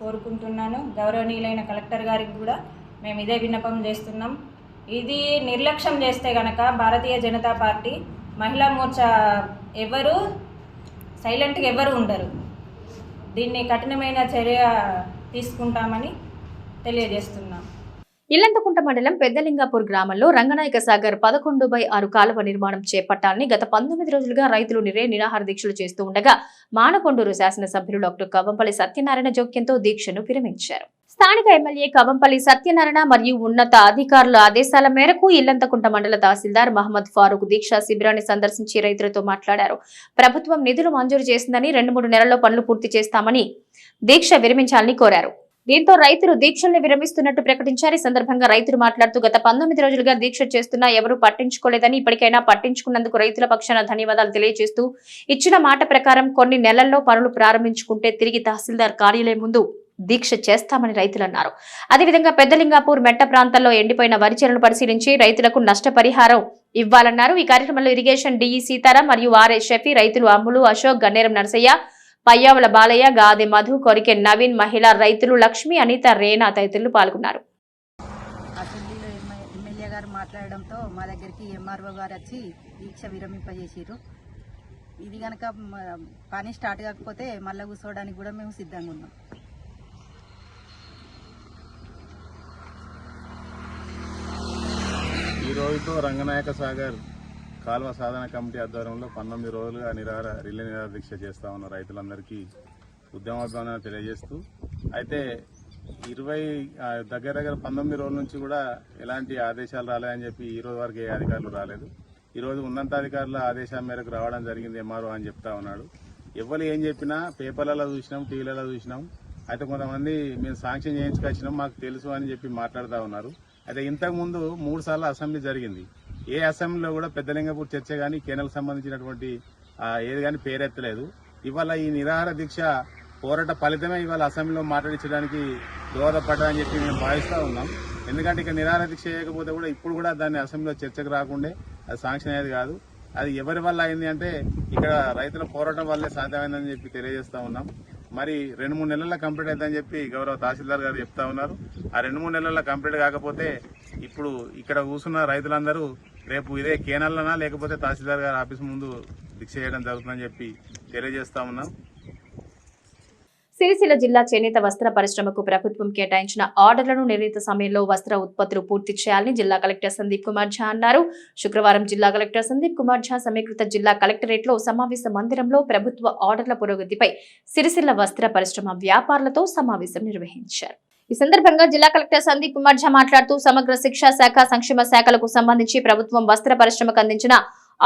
కోరుకుంటున్నాను. గౌరవనీయులైన కలెక్టర్ గారికి కూడా మేము ఇదే విన్నపం చేస్తున్నాం. ఇది నిర్లక్ష్యం చేస్తే కనుక భారతీయ జనతా పార్టీ మహిళా మోర్చా ఎవరు సైలెంట్గా ఎవరు ఉండరు. దీన్ని కఠినమైన చర్య తీసుకుంటామని తెలియజేస్తున్నాం. ఇల్లంతకుంట మండలం పెద్దలింగాపూర్ గ్రామంలో రంగనాయక సాగర్ 11/6 కాలువ నిర్మాణం చేపట్టాలని గత 19 రోజులుగా రైతులు నిరాహార దీక్షలు చేస్తూ ఉండగా మానకొండూరు శాసనసభ్యులు డాక్టర్ కవంపల్లి సత్యనారాయణ జోక్యంతో దీక్షను విరమించారు. స్థానిక ఎమ్మెల్యే కవంపల్లి సత్యనారాయణ మరియు ఉన్నత అధికారుల ఆదేశాల మేరకు ఇల్లంతకుంట మండల తహసీల్దార్ మహమ్మద్ ఫారూక్ దీక్షా శిబిరాన్ని సందర్శించి రైతులతో మాట్లాడారు. ప్రభుత్వం నిధులు మంజూరు చేసిందని 2-3 నెలల్లో పనులు పూర్తి చేస్తామని దీక్ష విరమించాలని కోరారు. దీంతో రైతులు దీక్షల్ని విరమిస్తున్నట్టు ప్రకటించారు. ఈ సందర్భంగా రైతులు మాట్లాడుతూ గత 19 రోజులుగా దీక్ష చేస్తున్నా ఎవరూ పట్టించుకోలేదని, ఇప్పటికైనా పట్టించుకున్నందుకు రైతుల పక్షాన ధన్యవాదాలు తెలియజేస్తూ ఇచ్చిన మాట ప్రకారం కొన్ని నెలల్లో పనులు ప్రారంభించుకుంటే తిరిగి తహసీల్దార్ కార్యాలయం ముందు దీక్ష చేస్తామని రైతులు అన్నారు. అదేవిధంగా పెద్దలింగాపూర్ మెట్ట ప్రాంతాల్లో ఎండిపోయిన వరి చేలను పరిశీలించి రైతులకు నష్టపరిహారం ఇవ్వాలన్నారు. ఈ కార్యక్రమంలో ఇరిగేషన్ డిఈ సీతారాం మరియు ఆర్ఐ షఫీ, రైతులు అమ్ములు అశోక్, గన్నేరం నరసయ్య, పయ్యావుల బాలయ్య, గాదె మధు, కొరికె నవీన్, మహిళా రైతులు లక్ష్మి, అనిత, రేనా తదితరులు పాల్గొన్నారు. అసెంబ్లీలో ఎమ్మెల్యే గారు మాట్లాడడంతో మా దగ్గరికి ఎంఆర్ఓ గారు వచ్చి దీక్ష విరమింపజేసారు. ఇది కనుక పని స్టార్ట్ కాకపోతే మళ్ళీ కూర్చోవడానికి కూడా మేము సిద్ధంగా ఉన్నాం. ఈ రోజుతో రంగనాయక సాగర్ కాలువ సాధన కమిటీ ఆధ్వర్యంలో 19 రోజులుగా రిలే నిరాహార దీక్ష చేస్తా ఉన్న రైతులందరికీ ఉద్యమాభిమానాన్ని తెలియజేస్తూ, అయితే దగ్గర 19 రోజుల నుంచి కూడా ఎలాంటి ఆదేశాలు రాలేదని చెప్పి ఈ రోజు వరకు ఏ అధికారులు రాలేదు. ఈరోజు ఉన్నతాధికారుల ఆదేశాల మేరకు రావడం జరిగింది ఎంఆర్ఓ అని చెప్తా ఉన్నాడు. ఎవరు ఏం చెప్పినా పేపర్లలో చూసినాం, టీవీలలో చూసినాం. అయితే కొంతమంది మేము శాంక్షన్ చేయించుకొచ్చినాం, మాకు తెలుసు అని చెప్పి మాట్లాడుతూ ఉన్నారు. అయితే ఇంతకుముందు 3 సార్లు అసెంబ్లీ జరిగింది. ఏ అసెంబ్లీలో కూడా పెద్దలింగపూర్ చర్చ కానీ కేనల్కి సంబంధించినటువంటి ఏది కానీ పేరెత్తలేదు. ఇవాళ ఈ నిరాహార దీక్ష పోరాట ఫలితమే ఇవాళ అసెంబ్లీలో మాట్లాడించడానికి దోహదపడ్డాలని చెప్పి మేము భావిస్తూ ఉన్నాం. ఎందుకంటే ఇక నిరాహార దీక్ష చేయకపోతే కూడా ఇప్పుడు కూడా దాన్ని అసెంబ్లీలో చర్చకు రాకుండే అది శాంక్షన్ అయ్యేది కాదు. అది ఎవరి వల్ల అయింది అంటే ఇక్కడ రైతుల పోరాటం వల్లే సాధ్యమైందని చెప్పి తెలియజేస్తా ఉన్నాం. మరి 2-3 నెలల్లో కంప్లీట్ అవుతుందని చెప్పి గౌరవ తహసీల్దార్ గారు చెప్తా ఉన్నారు. ఆ 2-3 నెలల్లో కంప్లీట్ కాకపోతే ఇప్పుడు ఇక్కడ కూర్చున్న రైతులందరూ రేపు ఇదే కేనల్లోనా లేకపోతే తహసీల్దార్ గారి ఆఫీస్ ముందు దీక్ష చేయడం జరుగుతుందని చెప్పి తెలియజేస్తా ఉన్నాం. సిరిసిల్ల జిల్లా చేనేత వస్త్ర పరిశ్రమకు ప్రభుత్వం కేటాయించిన ఆర్డర్లను నిర్ణీత సమయంలో వస్త్ర ఉత్పత్తులు పూర్తి చేయాలని జిల్లా కలెక్టర్ సందీప్ కుమార్ ఝా అన్నారు. శుక్రవారం జిల్లా కలెక్టర్ సందీప్ కుమార్ ఝా సమీకృత జిల్లా కలెక్టరేట్లో సమావేశ మందిరంలో ప్రభుత్వ ఆర్డర్ల పురోగతిపై సిరిసిల్ల వస్త్ర పరిశ్రమ వ్యాపారులతో సమావేశం నిర్వహించారు. ఈ సందర్భంగా జిల్లా కలెక్టర్ సందీప్ కుమార్ ఝా మాట్లాడుతూ సమగ్ర శిక్షా శాఖ, సంక్షేమ శాఖలకు సంబంధించి ప్రభుత్వం వస్త్ర పరిశ్రమకు అందించిన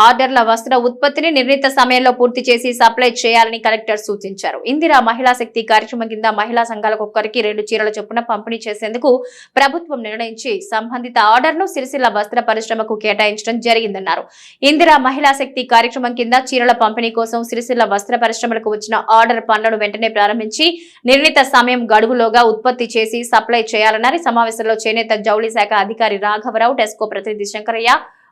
ఆర్డర్ల వస్త్ర ఉత్పత్తిని నిర్ణీత సమయంలో పూర్తి చేసి సప్లై చేయాలని కలెక్టర్ సూచించారు. ఇందిరా మహిళా శక్తి కార్యక్రమం కింద మహిళా సంఘాలకు ఒక్కరికి 2 చీరల చొప్పున పంపిణీ చేసేందుకు ప్రభుత్వం నిర్ణయించి సంబంధిత ఆర్డర్ను సిరిసిల్ల వస్త్ర పరిశ్రమకు కేటాయించడం జరిగిందన్నారు. ఇందిరా మహిళా శక్తి కార్యక్రమం కింద చీరల పంపిణీ కోసం సిరిసిల్ల వస్త్ర పరిశ్రమలకు వచ్చిన ఆర్డర్ పనులను వెంటనే ప్రారంభించి నిర్ణీత సమయం గడువులోగా ఉత్పత్తి చేసి సప్లై చేయాలన్నారు. సమావేశంలో చేనేత జౌళి శాఖ అధికారి రాఘవరావు, టెస్కో ప్రతినిధి శంకరయ్య,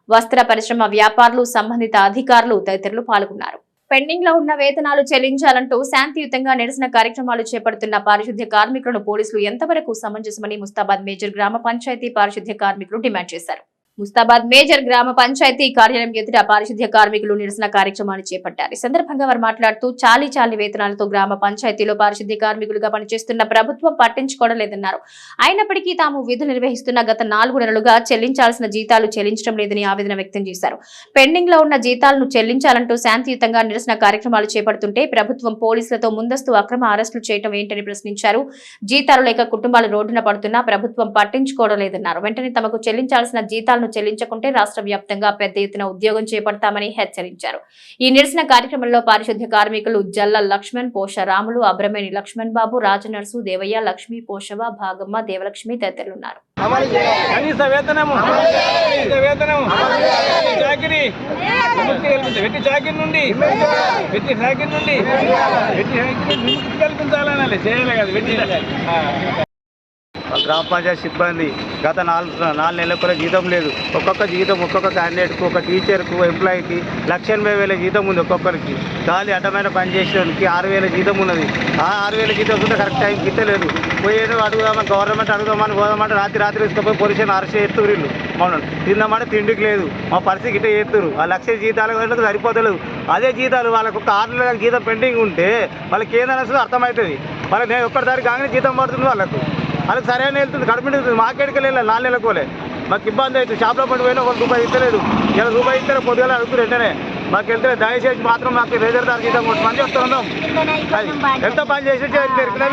వస్త్ర పరిశ్రమ వ్యాపారులు, సంబంధిత అధికారులు తదితరులు పాల్గొన్నారు. పెండింగ్ లో ఉన్న వేతనాలు చెల్లించాలంటూ శాంతియుతంగా నిరసన కార్యక్రమాలు చేపడుతున్న పారిశుద్ధ్య కార్మికులను పోలీసులు ఎంతవరకు సమంజసమని ముస్తాబాద్ మేజర్ గ్రామ పంచాయతీ పారిశుద్ధ్య కార్మికులు డిమాండ్ చేశారు. ముస్తాబాద్ మేజర్ గ్రామ పంచాయతీ కార్యాలయం ఎదుట పారిశుద్ధ్య కార్మికులు నిరసన కార్యక్రమాన్ని చేపట్టారు. ఈ సందర్భంగా వారు మాట్లాడుతూ చాలీ వేతనాలతో గ్రామ పంచాయతీలో పారిశుద్ధ్య కార్మికులుగా పనిచేస్తున్న ప్రభుత్వం పట్టించుకోవడం లేదన్నారు. అయినప్పటికీ తాము విధులు నిర్వహిస్తున్న గత 4 నెలలుగా చెల్లించాల్సిన జీతాలు చెల్లించడం లేదని ఆవేదన వ్యక్తం చేశారు. పెండింగ్ లో ఉన్న జీతాలను చెల్లించాలంటూ శాంతియుతంగా నిరసన కార్యక్రమాలు చేపడుతుంటే ప్రభుత్వం పోలీసులతో ముందస్తు అక్రమ అరెస్టులు చేయడం ఏంటని ప్రశ్నించారు. జీతాలు లేక కుటుంబాలు రోడ్డున పడుతున్నా ప్రభుత్వం పట్టించుకోవడం లేదన్నారు. వెంటనే తమకు చెల్లించాల్సిన జీతాలను చెల్లించకుంటే రాష్ట్ర వ్యాప్తంగా పెద్ద ఎత్తున ఉద్యోగం చేపడతామని హెచ్చరించారు. ఈ నిరసన కార్యక్రమంలో పారిశుద్ధ్య కార్మికులు జల్ల లక్ష్మణ్, పోషరాములు, అబ్రమేని లక్ష్మణ్ బాబు, రాజనర్సు, దేవయ్య, లక్ష్మి, పోషవ, భాగమ్మ, దేవలక్ష్మి తదితరులున్నారు. గ్రామ పంచాయతీ సిబ్బంది గత 4 నెలల జీతం లేదు. ఒక్కొక్క జీతం ఒక్కొక్క క్యాండిడేట్కు, ఒక టీచర్కు, ఎంప్లాయీకి 1,80,000 జీతం ఉంది. ఒక్కొక్కరికి గాలి అడ్డమైన పని చేసేవానికి 6,000 జీతం ఉన్నది. ఆ 6,000 జీతం కూడా కరెక్ట్ టైంకి ఇస్తలేదు. పోయేది అడుగుదామని గవర్నమెంట్ అడుగుదామని పోదామంటే రాత్రి తీసుకుపోయి పోలీసులు అరెస్ట్ చేస్తున్నారు. వీళ్ళు మమ్మల్ని తిందామంటే తిండికి లేదు. మా పరిస్థితి ఇట్లా చేస్తున్నారు. ఆ 1,00,000 జీతాలకు సరిపోతలేదు. అదే జీతాలు వాళ్ళకు ఒక 6 నెలల జీతం పెండింగ్ ఉంటే వాళ్ళకి ఏందని అసలు అర్థమవుతుంది. వాళ్ళకి నేను ఒక్కసారి కాగానే జీతం పడుతుంది. వాళ్ళకి సరైన వెళ్తుంది, కడుపు వెళ్తుంది. మాకేడికి వెళ్ళాలి 4 నెలలకోలే. మాకు ఇబ్బంది అవుతుంది. షాప్లో పడి పోయినా ఒక రూపాయి ఇస్తలేదు. ఇలా రూపాయి ఇస్తే పొద్దుగా అడుగుతారు. వెంటనే మాకు వెళ్తే దయచేసి మాత్రం మాకు రేజర్దారు జీతం కొట్టమని చెప్తున్నాం. అది ఎంత పని చేసి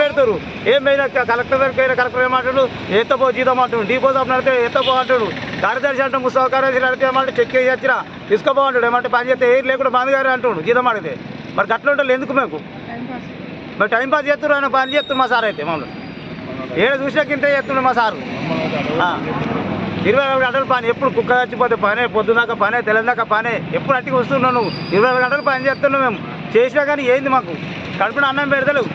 పెడతారు. ఏమైనా కలెక్టర్ దగ్గరికి అయినా కలెక్టర్ ఏమంటాడు, ఎత్తపో జీతం అంటాడు. డిపో షాప్ నడితే ఎత్తపో అంటాడు. కార్యదర్శి అంటే ముస్తాబ్ కార్యదర్శి నడితే ఏమంటే చెక్ చేసి వచ్చినా తీసుకోపో అంటాడు. ఏమంటే పని చేస్తే ఏది లేకుండా మంది గారు అంటాడు జీతం అడిగితే. మరి గట్ల ఉంటారు ఎందుకు మేము? మరి టైంపాస్ చేస్తారు. ఆయన పని చేస్తారు మా సార్ అయితే. మమ్మల్ని ఏడ చూసినాక ఇంత చేస్తున్నాడు మా సారు. 24 గంటలు పని. ఎప్పుడు కుక్క చచ్చిపోతే పనే, పొద్దున్నాక పనే, తెలందాక పనే. ఎప్పుడు అట్టికి వస్తున్నావు నువ్వు. 24 గంటలు పని చేస్తున్నావు. మేము చేసినా కానీ ఏంది మాకు కడుపున అన్నం పెడతలేవు.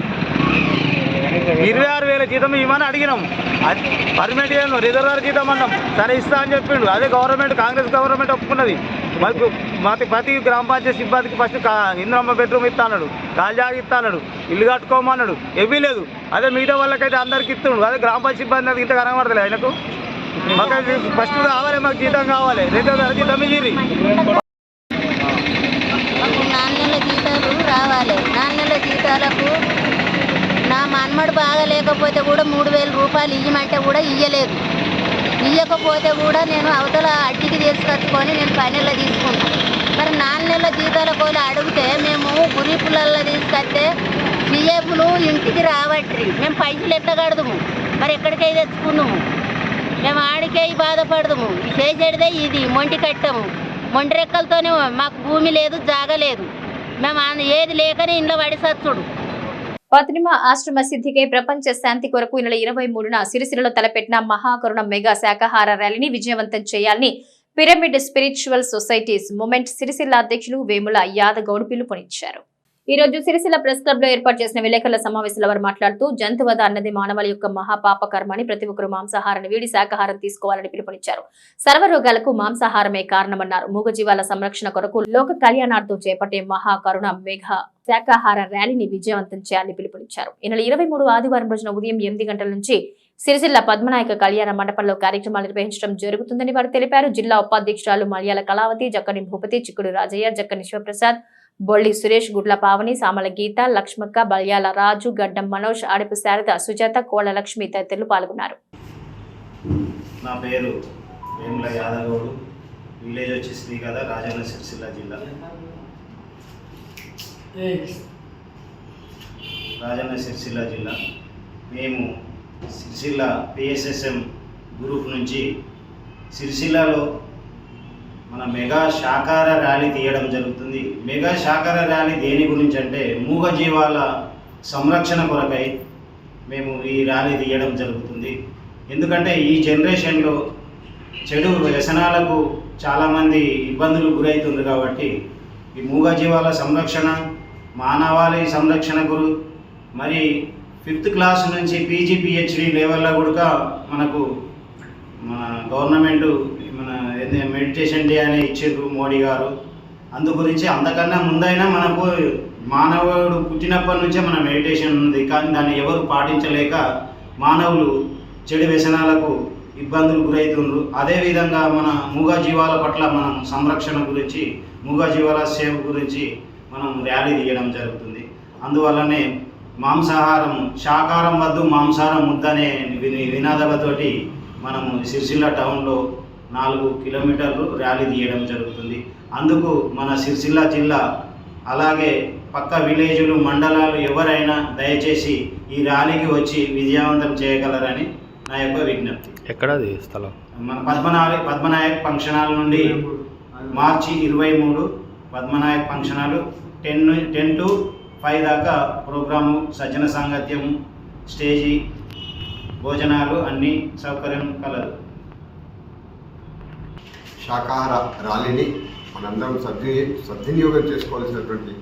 26,000 జీతం ఇవ్వమని అడిగినాం. అది పర్మనెంట్ చేయను, రిజర్వర్ జీతం అన్నాం. సరే ఇస్తా అని చెప్పిండు. అదే గవర్నమెంట్, కాంగ్రెస్ గవర్నమెంట్ ఒప్పుకున్నది. మాకు ప్రతి గ్రామ పంచాయతీ సిబ్బందికి ఫస్ట్ ఇంద్రమ్మ బెడ్రూమ్ ఇస్తా అన్నాడు, కాల్జాగా ఇస్తా అన్నాడు, ఇల్లు కట్టుకోమన్నాడు. ఏమీ లేదు. అదే మిగతా వాళ్ళకైతే అందరికి ఇస్తున్నాడు. అదే గ్రామ పంచాయతీ సిబ్బంది అది ఇంత కనబడతలేదు ఆయనకు. మాకు ఫస్ట్ కావాలి, మాకు జీతం కావాలి. రిజర్వర్ జీతం ఇయ్యి. మాకు 4 నెలల జీతాలు రావాలి. 4 నెలల జీతాలకు నా మన్మడు బాగా లేకపోతే కూడా 3,000 రూపాయలు ఇయ్యమంటే కూడా ఇయ్యలేదు. ఇయ్యకపోతే కూడా నేను అవతల అడ్డికి తీసుకొచ్చుకొని నేను పనిలో తీసుకున్నాను. మరి 4 నెలల జీతాల కోలు అడిగితే మేము గురిపులలో తీసుకొస్తే పిఎఫ్లు ఇంటికి రావట్రి. మేము పైసలు ఎట్లా కడదాము? మరి ఎక్కడికై తెచ్చుకున్నాము? మేము ఆడికై బాధపడదాము. చేసేదే ఇది మొంటి కట్టము. మొండి రెక్కలతోనే మాకు భూమి లేదు, జాగ లేదు. మేము ఏది లేకనే ఇంట్లో వడిసచ్చుడు. ఫాతిమా ఆశ్రమ సిద్ధికై ప్రపంచ శాంతి కొరకు ఈ నెల 23న సిరిసిల్లలో తలపెట్టిన మహాకరుణ మెగా శాకాహార ర్యాలీని విజయవంతం చేయాలని pyramid spiritual societies moment Sircilla అధ్యక్షులు వేముల యాదగౌడ్ పిలుపునిచ్చారు. ఈ రోజు సిరిసిల్ల ప్రెస్ క్లబ్ లో ఏర్పాటు చేసిన విలేకరుల సమావేశంలో వారు మాట్లాడుతూ జంతువధ అన్నది మానవాళి యొక్క మహాపాప కర్మని, ప్రతి ఒక్కరూ మాంసాహారాన్ని వీడి శాకాహారం తీసుకోవాలని పిలుపునిచ్చారు. సర్వరోగాలకు మాంసాహారమే కారణమన్నారు. మూగజీవాల సంరక్షణ కొరకు లోక కళ్యాణార్థం చేపట్టే మహాకరుణ మెగా శాకాహార ర్యాలీని విజయవంతం చేయాలని పిలుపునిచ్చారు. ఈ నెల 23 ఆదివారం రోజున ఉదయం 8 గంటల నుంచి సిరిసిల్ల పద్మనాయక కళ్యాణ మండపంలో కార్యక్రమాలు నిర్వహించడం జరుగుతుందని వారు తెలిపారు. జిల్లా ఉపాధ్యక్షురాలు మల్యాల కళావతి, జక్కని భూపతి, చిక్కుడు రాజయ్య, జక్కని శివప్రసాద్, బొల్లి సురేష్, గుడ్ల పావని, సామల గీత, లక్ష్మక్క, బల్యాల రాజు, గడ్డం మనోజ్, ఆడిపు శారద, సుజాత, కోళ్ల లక్ష్మి తదితరులు పాల్గొన్నారు. నా పేరు వేముల యాదగౌడు. విలేజ్ వచ్చి శ్రీగద, రాజన్న సిరిసిల్ల జిల్లా. రాజన్న సిరిసిల్ల జిల్లా. మేము సిరిసిల్ల పిఎస్ఎస్ఎం గ్రూప్ నుంచి సిరిసిల్లలో మన మెగా శాకాహార ర్యాలీ తీయడం జరుగుతుంది. మెగా శాకాహార ర్యాలీ దేని గురించి అంటే మూగజీవాల సంరక్షణ కొరకై మేము ఈ ర్యాలీ తీయడం జరుగుతుంది. ఎందుకంటే ఈ జనరేషన్లో చెడు వ్యసనాలకు చాలామంది ఇబ్బందులు గురవుతుంది. కాబట్టి ఈ మూగజీవాల సంరక్షణ, మానవాళి సంరక్షణకు మరి 5th క్లాస్ నుంచి పీజీ పిహెచ్డి లెవెల్లో కూడా మనకు మన గవర్నమెంట్ మన మెడిటేషన్ డే అని ఇచ్చారు మోడీ గారు. అందు గురించి అంతకన్నా ముందైనా మనకు మానవుడు పుట్టినప్పటి నుంచే మన మెడిటేషన్ ఉంది. కానీ దాన్ని ఎవరు పాటించలేక మానవులు చెడు వ్యసనాలకు ఇబ్బందులు గురవుతున్నారు. అదేవిధంగా మన మూగజీవాల పట్ల మనం సంరక్షణ గురించి, మూగజీవాల సేవ గురించి మనం ర్యాలీ తీయడం జరుగుతుంది. అందువల్లనే మాంసాహారం శాకాహారం వద్దు మాంసాహారం ముద్దనే నినాదాలతోటి మనము సిరిసిల్ల టౌన్లో 4 కిలోమీటర్లు ర్యాలీ తీయడం జరుగుతుంది. అందుకు మన సిరిసిల్ల జిల్లా అలాగే పక్క విలేజులు, మండలాలు ఎవరైనా దయచేసి ఈ ర్యాలీకి వచ్చి విజయవంతం చేయగలరని నా యొక్క విజ్ఞప్తి. ఎక్కడది స్థలం? మన పద్మనాయక్ ఫంక్షన్ హాల్ నుండి మార్చి 23 పద్మనాయక్ ఫంక్షన్ హాల్ 10 to 5 దాకా ప్రోగ్రాము, సజ్జన సాంగత్యం, స్టేజీ, భోజనాలు అన్ని సౌకర్యం కలదు. శాకాహార ర్యాలీని మనందరం సద్వినియోగం చేసుకోవాల్సినటువంటి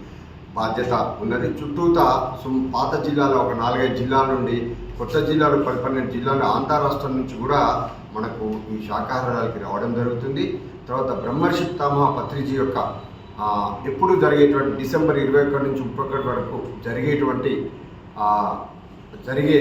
బాధ్యత ఉన్నది. చుట్టూతా పాత జిల్లాలో ఒక 4-5 జిల్లాల నుండి, కొత్త జిల్లాలు 10-12 జిల్లాలు, ఆంధ్ర రాష్ట్రం నుంచి కూడా మనకు ఈ శాకాహార ర్యాలీకి రావడం జరుగుతుంది. తర్వాత బ్రహ్మర్షి పితామహ పత్రిజీ యొక్క ఎప్పుడు జరిగేటువంటి డిసెంబర్ 21 నుంచి 31 వరకు జరిగే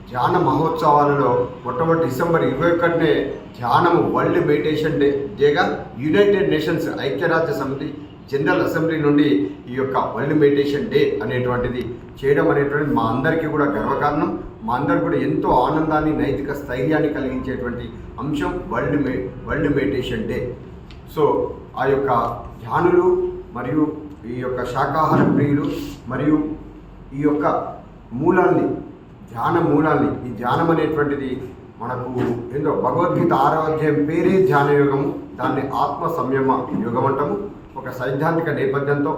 ధ్యాన మహోత్సవాలలో మొట్టమొదటి డిసెంబర్ 21నే ధ్యానము వరల్డ్ మెడిటేషన్ డేగా యునైటెడ్ నేషన్స్ ఐక్యరాజ్య సమితి జనరల్ అసెంబ్లీ నుండి ఈ యొక్క వరల్డ్ మెడిటేషన్ డే అనేటువంటిది చేయడం అనేటువంటిది మా అందరికీ కూడా గర్వకారణం. మా అందరికి కూడా ఎంతో ఆనందాన్ని, నైతిక స్థైర్యాన్ని కలిగించేటువంటి అంశం వరల్డ్ మెడిటేషన్ డే. సో ఆ యొక్క ధ్యానులు మరియు ఈ యొక్క శాకాహార ప్రియులు మరియు ఈ యొక్క ధ్యాన మూలాల్ని, ఈ ధ్యానం అనేటువంటిది మనకు ఏందో భగవద్గీత 6వ అధ్యాయం పేరే ధ్యాన యోగము, దాన్ని ఆత్మ సంయమ యోగం అంటాము. ఒక సైద్ధాంతిక నేపథ్యంతో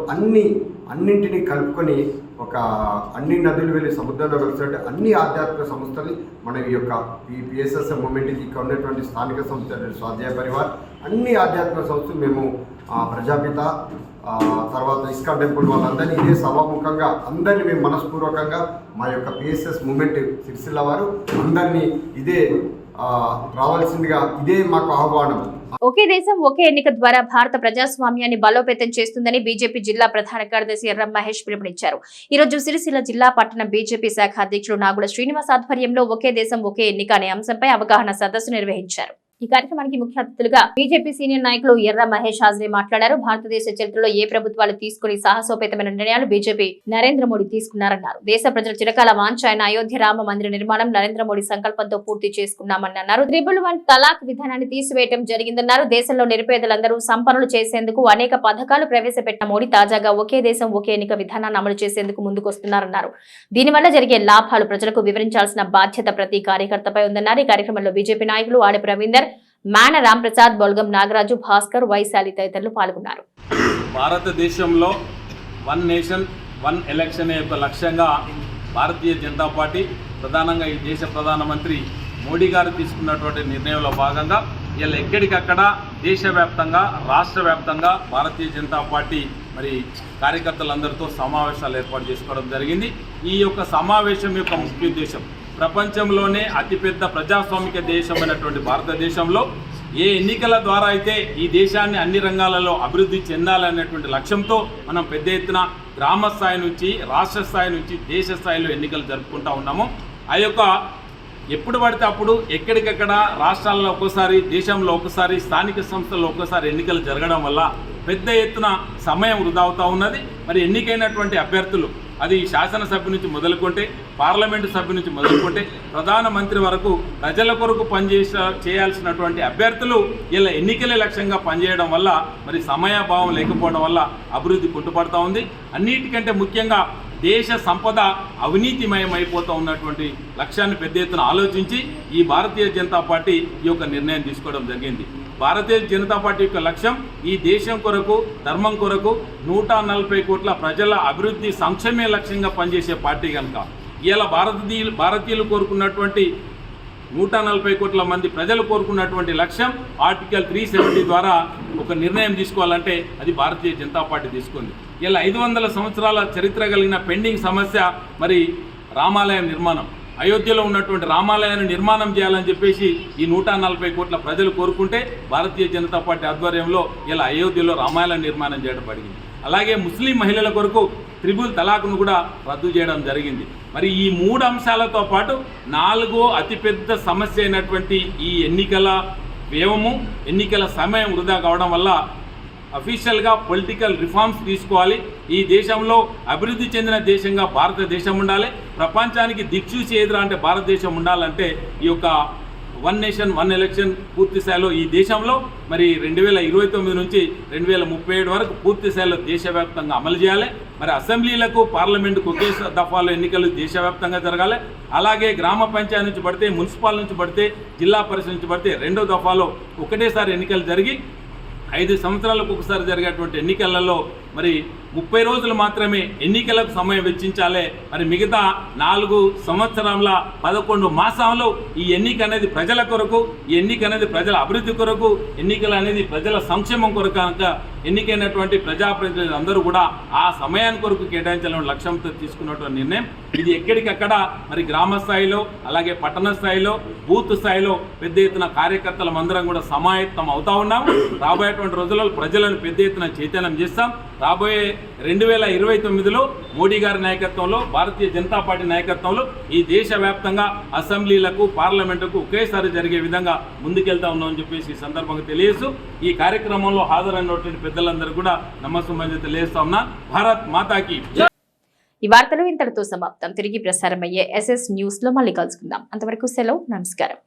అన్నింటినీ కలుపుకొని అన్ని నదులు వెళ్ళి సముద్రంలో కలిసినట్టు అన్ని ఆధ్యాత్మిక సంస్థల్ని మనం ఈ యొక్క పిఎస్ఎస్ఎం మూమెంట్కి ఇక్కడ ఉన్నటువంటి స్థానిక సంస్థ స్వాధ్యాయ పరివార్ అన్ని ఆధ్యాత్మిక సంస్థలు మేము ప్రజాపిత తర్వాత ఇస్కాన్ టెంపుల్ వాళ్ళందరినీ ఇదే సభాముఖంగా అందరినీ మేము మనస్పూర్వకంగా మా యొక్క పిఎస్ఎస్ మూమెంట్ సిరిసిల్ల వారు అందరినీ ఇదే రావాల్సిందిగా ఇదే మాకు ఆహ్వానం. ఒకే దేశం ఒకే ఎన్నిక ద్వారా భారత ప్రజాస్వామ్యాన్ని బలోపేతం చేస్తుందని బీజేపీ జిల్లా ప్రధాన కార్యదర్శి ఎర్రం మహేష్ పిలుపునిచ్చారు. ఈ రోజు సిరిసిల్ల జిల్లా పట్టణ బీజేపీ శాఖ అధ్యక్షులు నాగుల శ్రీనివాస్ ఆధ్వర్యంలో ఒకే దేశం ఒకే ఎన్నిక అనే అంశంపై అవగాహన సదస్సు నిర్వహించారు. ఈ కార్యక్రమానికి ముఖ్య అతిథులుగా బీజేపీ సీనియర్ నాయకులు ఎర్ర మహేష్ హాజరే మాట్లాడారు. భారతదేశ చరిత్రలో ఏ ప్రభుత్వాలు తీసుకుని సాహసోపేతమైన నిర్ణయాలు బీజేపీ నరేంద్ర మోడీ తీసుకున్నారన్నారు. దేశ ప్రజల చిరకాల వాంఛ అయిన అయోధ్య రామ మందిర నిర్మాణం నరేంద్ర మోడీ సంకల్పంతో పూర్తి చేసుకున్నామని అన్నారు. 111 తలాక్ విధానాన్ని తీసివేయడం జరిగిందన్నారు. దేశంలో నిరుపేదలందరూ సంపన్నులు చేసేందుకు అనేక పథకాలు ప్రవేశపెట్టిన మోడీ తాజాగా ఒకే దేశం ఒకే ఎన్నిక విధానాన్ని అమలు చేసేందుకు ముందుకొస్తున్నారన్నారు. దీనివల్ల జరిగే లాభాలు ప్రజలకు వివరించాల్సిన బాధ్యత ప్రతి కార్యకర్తపై ఉందన్నారు. ఈ కార్యక్రమంలో బీజేపీ నాయకులు ఆడ రవీందర్, మాన రామ్ ప్రసాద్, బొల్గం నాగరాజు, భాస్కర్, వైశాలి తదితరులు పాల్గొన్నారు. భారతదేశంలో 1 నేషన్ 1 ఎలక్షన్ యొక్క లక్ష్యంగా భారతీయ జనతా పార్టీ ప్రధానంగా ఈ దేశ ప్రధానమంత్రి మోడీ గారు తీసుకున్నటువంటి నిర్ణయంలో భాగంగా ఇలా ఎక్కడికక్కడ దేశవ్యాప్తంగా రాష్ట్ర వ్యాప్తంగా భారతీయ జనతా పార్టీ మరి కార్యకర్తలందరితో సమావేశాలు ఏర్పాటు చేసుకోవడం జరిగింది. ఈ యొక్క సమావేశం యొక్క ముఖ్య ఉద్దేశం ప్రపంచంలోనే అతిపెద్ద ప్రజాస్వామిక దేశమైనటువంటి భారతదేశంలో ఏ ఎన్నికల ద్వారా అయితే ఈ దేశాన్ని అన్ని రంగాలలో అభివృద్ధి చెందాలనేటువంటి లక్ష్యంతో మనం పెద్ద ఎత్తున గ్రామ స్థాయి నుంచి రాష్ట్ర స్థాయి నుంచి దేశ స్థాయిలో ఎన్నికలు జరుపుకుంటూ ఉన్నాము. ఆ యొక్క ఎప్పుడు పడితే అప్పుడు ఎక్కడికక్కడ రాష్ట్రాల్లో ఒక్కోసారి, దేశంలో ఒకసారి, స్థానిక సంస్థల్లో ఒక్కసారి ఎన్నికలు జరగడం వల్ల పెద్ద ఎత్తున సమయం వృధా అవుతూ ఉన్నది. మరి ఎన్నికైనటువంటి అభ్యర్థులు అది శాసనసభ్యు నుంచి మొదలుకుంటే, పార్లమెంటు సభ్యు నుంచి మొదలుకుంటే, ప్రధానమంత్రి వరకు ప్రజల కొరకు చేయాల్సినటువంటి అభ్యర్థులు ఇలా ఎన్నికలే లక్ష్యంగా పనిచేయడం వల్ల మరి సమయాభావం లేకపోవడం వల్ల అభివృద్ధి కుంటుపడుతూ ఉంది. అన్నిటికంటే ముఖ్యంగా దేశ సంపద అవినీతిమయం అయిపోతూ ఉన్నటువంటి లక్ష్యాన్ని పెద్ద ఎత్తున ఆలోచించి ఈ భారతీయ జనతా పార్టీ ఈ యొక్క నిర్ణయం తీసుకోవడం జరిగింది. భారతీయ జనతా పార్టీ యొక్క లక్ష్యం ఈ దేశం కొరకు, ధర్మం కొరకు 140 కోట్ల ప్రజల అభివృద్ధి సంక్షేమే లక్ష్యంగా పనిచేసే పార్టీ కనుక ఇలా భారతీయులు కోరుకున్నటువంటి 140 కోట్ల మంది ప్రజలు కోరుకున్నటువంటి లక్ష్యం ఆర్టికల్ 370 ద్వారా ఒక నిర్ణయం తీసుకోవాలంటే అది భారతీయ జనతా పార్టీ తీసుకుంది. ఇలా 500 సంవత్సరాల చరిత్ర కలిగిన పెండింగ్ సమస్య మరి రామాలయం నిర్మాణం. అయోధ్యలో ఉన్నటువంటి రామాలయాన్ని నిర్మాణం చేయాలని చెప్పేసి ఈ 140 కోట్ల ప్రజలు కోరుకుంటే భారతీయ జనతా పార్టీ ఆధ్వర్యంలో ఇలా అయోధ్యలో రామాలయం నిర్మాణం చేయడం జరిగింది. అలాగే ముస్లిం మహిళల కొరకు త్రిబుల్ తలాక్ను కూడా రద్దు చేయడం జరిగింది. మరి ఈ 3 అంశాలతో పాటు 4వ అతిపెద్ద సమస్య అయినటువంటి ఈ ఎన్నికల వ్యయము, ఎన్నికల సమయం వృధా కావడం వల్ల అఫీషియల్గా పొలిటికల్ రిఫార్మ్స్ తీసుకోవాలి. ఈ దేశంలో అభివృద్ధి చెందిన దేశంగా భారతదేశం ఉండాలి. ప్రపంచానికి దిక్సూచి ఎదురా అంటే భారతదేశం ఉండాలంటే ఈ యొక్క వన్ నేషన్ వన్ ఎలక్షన్ పూర్తి స్థాయిలో ఈ దేశంలో మరి 2029 నుంచి 2037 వరకు పూర్తి స్థాయిలో దేశవ్యాప్తంగా అమలు చేయాలి. మరి అసెంబ్లీలకు పార్లమెంటుకు ఒకే దఫాలో ఎన్నికలు దేశవ్యాప్తంగా జరగాలి. అలాగే గ్రామ పంచాయతీ నుంచి పడితే, మున్సిపల్ నుంచి పడితే, జిల్లా పరిషత్ నుంచి పడితే 2వ దఫాలో ఒకటేసారి ఎన్నికలు జరిగి 5 సంవత్సరాలకు ఒకసారి జరిగేటువంటి ఎన్నికలలో మరి 30 రోజులు మాత్రమే ఎన్నికలకు సమయం వెచ్చించాలి. మరి మిగతా 4 సంవత్సరాల 11 మాసాల్లో ఈ ఎన్నిక అనేది ప్రజల కొరకు, ఈ ఎన్నిక అనేది ప్రజల అభివృద్ధి కొరకు, ఎన్నికలు అనేది ప్రజల సంక్షేమం కొరకు కనుక ఎన్నికైనటువంటి ప్రజాప్రతినిధులు అందరూ కూడా ఆ సమయాన్ని కొరకు కేటాయించాలని లక్ష్యంతో తీసుకున్నటువంటి నిర్ణయం ఇది. ఎక్కడికక్కడ మరి గ్రామ స్థాయిలో అలాగే పట్టణ స్థాయిలో బూత్ స్థాయిలో పెద్ద ఎత్తున కార్యకర్తలం అందరం కూడా సమాయత్తం అవుతా ఉన్నాం. రాబోయేటువంటి రోజుల్లో ప్రజలను పెద్ద ఎత్తున చైతన్యం చేస్తాం. రాబోయే 2029లో మోడీ గారి నాయకత్వంలో, భారతీయ జనతా పార్టీ నాయకత్వంలో ఈ దేశవ్యాప్తంగా అసెంబ్లీలకు పార్లమెంటుకు ఒకేసారి జరిగే విధంగా ముందుకెళ్తా ఉన్నామని చెప్పేసి ఈ సందర్భంగా తెలియజేస్తూ ఈ కార్యక్రమంలో హాజరైనటువంటి పెద్దలందరూ కూడా నమస్సుమంజ తెలియజేస్తా ఉన్నా. భారత్ మాతాకి. ఈ వార్తలు ఇంతటితో సమాప్తం. తిరిగి ప్రసారమయ్యే SS న్యూస్ లో మళ్ళీ కలుసుకుందాం. అంతవరకు సెలవు, నమస్కారం.